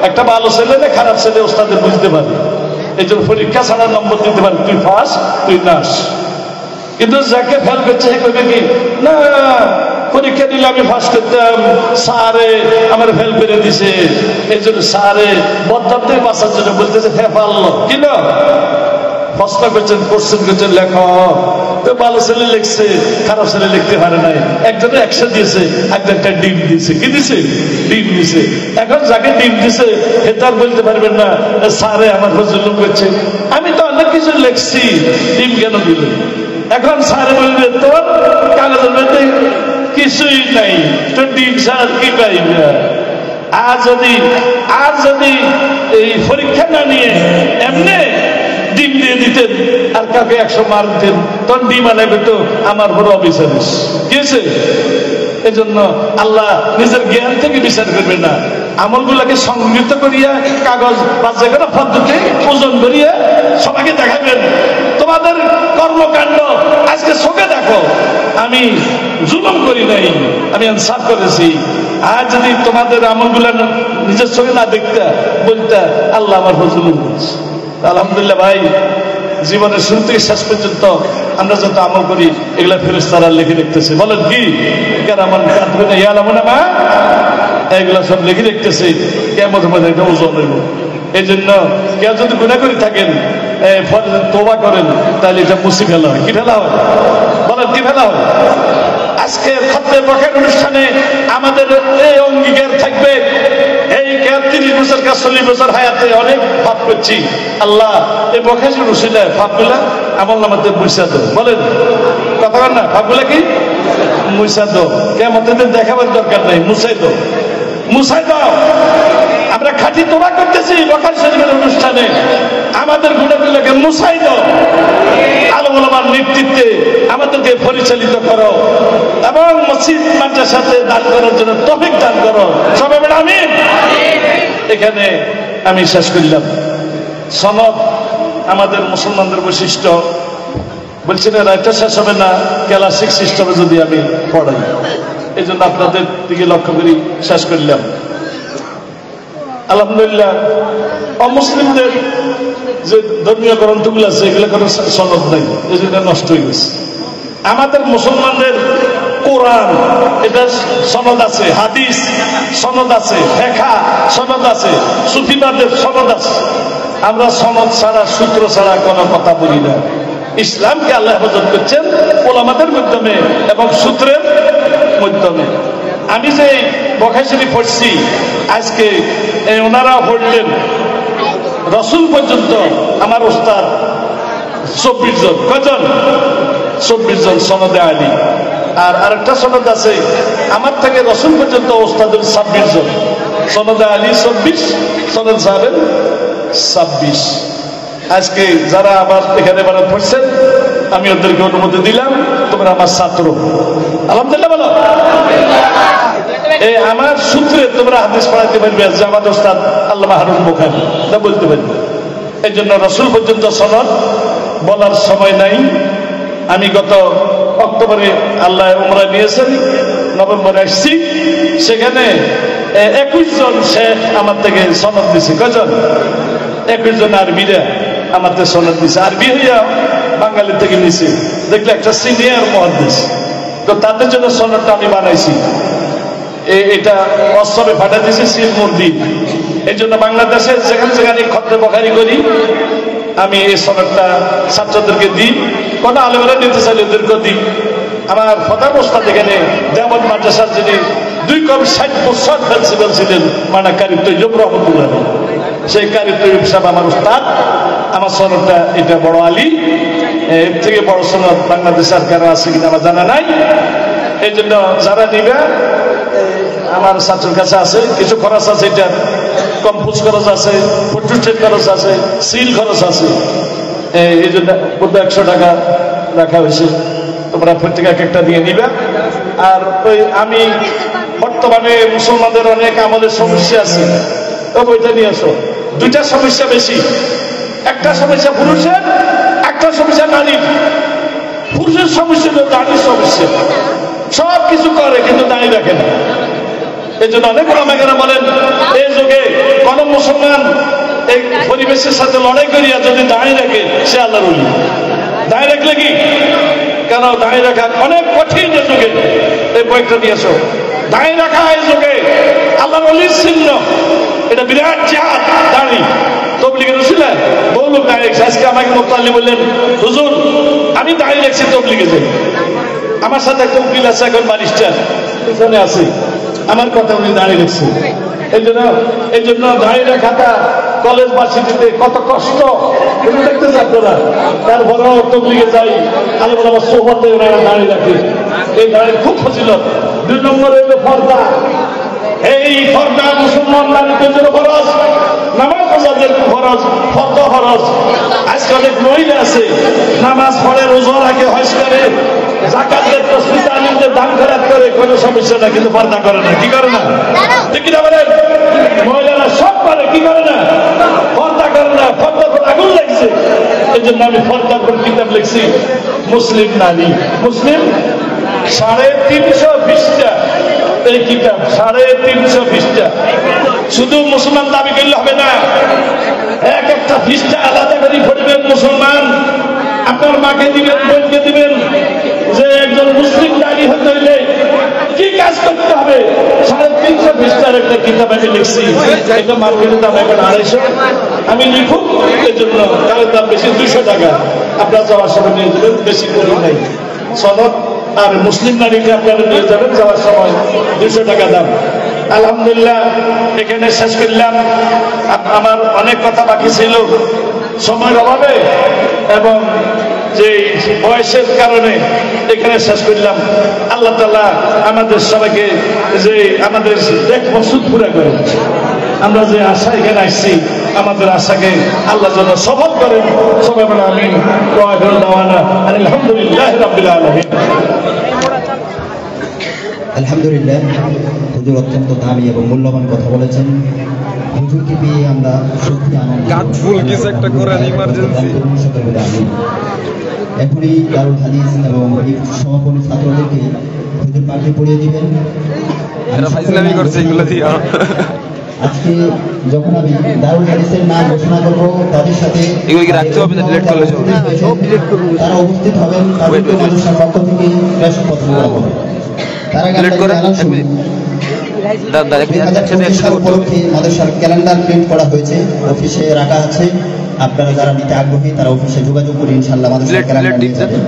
একটা ভালো ছেলে না খারাপ ছেলে ওস্তাদের বুঝতে পারে, এই জন্য পরীক্ষা ছাড়া নম্বর দিতে পারে, তুই ফাঁস তুই নাস। কিন্তু যাকে ফেল করছে সে করবে কি? না পরীক্ষা দিলে আমি ফার্স্ট করতাম, স্যারে আমার ফেল করে দিছে, এই জন্য স্যারে বদনাম থেকে বাঁচার জন্য বলতেছে ফেফাল্লো কি না প্রশ্ন করছেন, কোশ্চেন করছেন, লেখো। তো ভালো ছেলে লিখছে, খারাপ ছেলে লিখতে পারে নাই। একজনে 100 দিয়েছে, একজনটা ডিম দিয়েছে। কি দিছে? ডিম দিছে। এখন যাকে ডিম দিছে সে তো আর বলতে পারবেন না স্যারে আমার জুলুম করছে, আমি তো অনেক কিছু লিখছি, ডিম কেন দিল? এখন স্যারে বলবে তোর কাগজের মধ্যে কিছুই নাই, তোর ডিম ছাড়া কি পাইবে? আর যদি এই পরীক্ষা না নিয়ে এমনি ডিম দিয়ে দিতেন আর কাউকে 100 মার দিতেন, তখন ডিম আনাবে তো আমার বড় অবিচারিস। কি হয়েছে? এই জন্য আল্লাহ নিজের জ্ঞান থেকে বিচার করবে না, আমলগুলাকে সংগৃহীত করিয়া কাগজ বা যে কোনো পদ্ধতি ওজন করিয়া সবাইকে দেখাবেন। তোমাদের কর্মকাণ্ড আজকে চোখে দেখো, আমি জুলুম করি নাই, আমি ইনসাফ করেছি। আর যদি তোমাদের আমলগুলা নিজের চোখে না দেখতে, বলতে আল্লাহ আমার জুলুম করেছে। আলহামদুলিল্লাহ ভাই, জীবনের শুরু থেকে শেষ পর্যন্ত আমরা যত আমল করি এগুলা ফেরেশতারা লিখে রাখতেছে। বলেন কি? কেরামান কাতিবিনা ইয়ালামুনা মা, এগুলা সব লিখে রাখতেছে। কিয়ামতের মধ্যে একটা ওজন হইব। এই জন্য কেউ যদি গুনাহ করে থাকেন, তওবা করেন, তাহলে এটা মুছে ফেলা হয়। কি ফেলা হয়? বলেন কি ফেলা হয়? আজকে খতমে বরকত অনুষ্ঠানে আমাদের এই অঙ্গীকার থাকবে, এই 30 বছর 40 বছর হায়াতে অনেক পাপ করছি, আল্লাহ এই বরকতের উসিলায় পাপগুলা আমলনামাতে মুছা দাও। বলেন কথা বলেন না, পাপগুলা কি মুছা দাও। কিয়ামতের দিন দেখাবার দরকার নাই, মুছাই দাও, মুছাই দাও। আমরা খাঁটি তোবা করতেছি বরকত শরীফের অনুষ্ঠানে, আমাদের গুনাহগুলোকে মুছাই দাও। আলেম ওলামার নেতৃত্বে আমাদেরকে পরিচালিত করো এবং মসজিদ মাদ্রাসাতে দান করার জন্য তৌফিক দান করো। সবাই বলে আমিন। এখানে আমি শেষ করলাম। সনদ আমাদের মুসলমানদের বৈশিষ্ট্য, বলছি না এটা শেষ হবে না ক্লাসিক সিস্টেমে যদি আমি পড়াই, এই জন্য আপনাদের দিকে লক্ষ্য করি শেষ করলাম। আলহামদুলিল্লাহ অমুসলিমদের যে ধর্মীয় গ্রন্থগুলো আছে এগুলো কোনো সনদ নাই, এই জন্য নষ্ট হয়ে গেছে। আমাদের মুসলমানদের কোরআন এটা সনদ আছে, হাদিস সনদ আছে, ফিকহ সনদ আছে, সুফিবাদের সনদ আছে। আমরা সনদ ছাড়া সূত্র ছাড়া কোনো কথা বলি না। ইসলামকে আল্লাহ হেফাজত করছেন ওলামাদের মাধ্যমে এবং সূত্রের মাধ্যমে। আমি যে বখাই শরীফ পড়ছি আজকে ওনারা পড়লেন রসুল পর্যন্ত আমার ওস্তাদ 24 জন। কজন? 24 জন সনদে আলী। আর আরেকটা সনদ আছে আমার থেকে রসুল পর্যন্ত ওস্তাদের 26 জন। সনদে আলী 24, সনদ সাহেবের 26। আজকে যারা আবার এখানে বারাত পড়ছেন আমি ওদেরকে অনুমতি দিলাম, তোমরা আমার ছাত্র। আলহামদুলিল্লাহ বলো। এই আমার সূত্রে তোমরা হাদিস পড়াইতে পারবে যে আমার ওস্তাদ আল্লামা হারুন বুখারী তা বলতে পারবে। এই জন্য রসুল পর্যন্ত সনদ বলার সময় নাই। আমি গত অক্টোবরে আল্লাহ উমরা নিয়েছেন, নভেম্বরে আসছি, সেখানে 21 জন শেখ আমার থেকে সনদ দিছে। কজন? 21 জন আরবিরা আমার থেকে সনদ দিছে। আরবি হইয়া বাঙালি থেকে নিছে, দেখলে একটা সিনিয়র মুহাদ্দিস। তো তাদের জন্য সনদটা আমি বানাইছি, এটা অস্তরে ফাটা দিয়েছি সিলমুরদি। এই জন্য বাংলাদেশে যেখানে যেখানে খতরে বখারি করি আমি এই সনদটা ছাত্রদেরকে দিই, কোনো আলেমেরা নিতে চাইলে ওদেরকে দিই। আমার প্রধান ওস্তাদ এখানে দেওবন্দ মাদ্রাসার যিনি 2 কম 60 বছর প্রিন্সিপাল ছিলেন মানা কারি তৈয়ব রহমতুল্লাহ, সেই কারি তৈয়ব সাহেব আমার ওস্তাদ। আমার সনদটা এটা বড় আলী, এর থেকে বড় সনদ বাংলাদেশ সরকার আছে কিনা আমার জানা নাই। এই জন্য যারা নিবে আমার ছাত্রের কাছে আছে, কিছু খরচ আছে, এটা কম্পোজ খরচ আছে, ফটোস্টেট খরচ আছে, সিল খরচ আছে। এই জন্য 100 টাকা রাখা হয়েছে, তোমরা প্রত্যেকে এক একটা দিয়ে নিবে। আর ওই আমি বর্তমানে মুসলমানদের অনেক আমাদের সমস্যা আছে, ওইটা নিয়ে আসো। 2টা সমস্যা বেশি, একটা সমস্যা পুরুষের, একটা সমস্যা নারীর। পুরুষের সমস্যা হলো দাড়ির সমস্যা, সব কিছু করে কিন্তু দাড়ি রাখে না। এই জন্য অনেক ওলামায়ে বলেন এই যুগে কোন মুসলমান এই পরিবেশের সাথে লড়াই করিয়া যদি দাঁড়ি রাখে সে আল্লাহর ওলি। দাঁড়ি রাখলে কি, কেন দাঁড়ি রাখা অনেক কঠিন এই যুগে। এই বইটা নিয়ে আসো। দাঁড়ি রাখা এই যুগে আল্লাহর ওলির চিহ্ন, এটা বিরাট জিহাদ। দাঁড়ি তবলিগের উসিলা বহু লোক দাঁড়িয়ে রেখেছে। আজকে আমাকে মুফতি বললেন, হুজুর আমি দাঁড়িয়ে রেখেছি তবলিগে যাই। আমার সাথে একটা উকিল আছে, এখন ব্যারিস্টার পিছনে আছে, আমার কথা উনি দাঁড়িয়ে রেখেছে। এই জন্য দাঁড়িয়ে রাখাটা কলেজ ভার্সিটিতে কত কষ্ট দেখতে চাচ্ছ না। তারপরেও তবলিগে যাই, আলো বলে আমার সোহবতে ওনারা দাঁড়িয়ে রাখে। এই দাঁড়িয়ে খুব ফজিলত। 2 নম্বরে হলো পর্দা। এই পর্দা মুসলমান নারীদের জন্য ফরজ, নামাজ রোজাদের ফরজ, পর্দা ফরজ। আজকে অনেক মহিলা আছে নামাজ পড়ে, রোজা রাখে, হজ করে, যাকাতের প্রস্তুতি আনন্দের দান খরচ করে, কোনো সমস্যা না, কিন্তু পর্দা করে না। কি করে না? ঠিক না বলেন? মহিলারা সব করে, কি করে না? পর্দা করে না। পর্দা করে আগুন লাগছে। এই জন্য আমি পর্দার উপর কিতাব লিখছি, মুসলিম নারী। মুসলিম 350 পৃষ্ঠা এই কিতাব, 350 পৃষ্ঠা। শুধু মুসলমান দাবি করলে হবে না, এক একটা পৃষ্ঠা আলাদা করে পড়বেন মুসলমান। আপনার মাকে দিবেন, বোনকে দিবেন, যে একজন মুসলিম নারী হতে হইলে কি কাজ করতে হবে। 350 পৃষ্ঠার একটা কিতাব আমি লিখছি। এটা মার্কেটের দাম এখন 250, আমি লিখুক এই জন্য, কারোর দাম বেশি 200 টাকা। আপনারা যাওয়ার সময় নিয়ে যাবেন, বেশি করে নাই সনদ। আর মুসলিম নারীকে আপনারা নিয়ে যাবেন, যাওয়ার সময় 200 টাকা দাম। আলহামদুলিল্লাহ এখানে শেষ করলাম। আমার অনেক কথা বাকি ছিল সময়ের অভাবে এবং যে বয়সের কারণে এখানে শেষ করলাম। আল্লাহ তাআলা আমাদের সবাইকে যে আমাদের দেখ মকসুদ পুরা করে, আমরা যে আশা এখানে আসছি আমাদের আশাকে আল্লাহ যেন সফল করেন। সবাই বলে আমিন। আলহামদুলিল্লাহ রাব্বিল আলামিন। আলহামদুলিল্লাহ, হুজুর অত্যন্ত দামি এবং মূল্যবান কথা বলেছেন। হুজুরকে পেয়ে আমরা সত্যি আনন্দিত। এখনই দারুল হাদিস এবং সমাপনী ছাত্রদেরকে হুজুর পাঠে পড়িয়ে দিবেন। আজকে যখন আমি দারুল হাদিসের নাম ঘোষণা করবো, তাদের সাথে তারা উপস্থিত হবেন, তাদেরকে মানুষের পক্ষ থেকে বেশ পছন্দ করবো। তার আগে মাদ্রাসার ক্যালেন্ডার প্রিন্ট করা হয়েছে, অফিসে রাখা আছে। আপনারা যারা নিতে আগ্রহী তারা অফিসে যোগাযোগ করে ইনশাআল্লাহ মাদ্রাসার ক্যালেন্ডার নিয়ে যাবেন।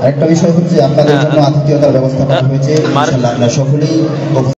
আরেকটা বিষয় হচ্ছে আপনাদের জন্য আতিথেয়তার ব্যবস্থা করা হয়েছে, ইনশাআল্লাহ আপনারা সকলেই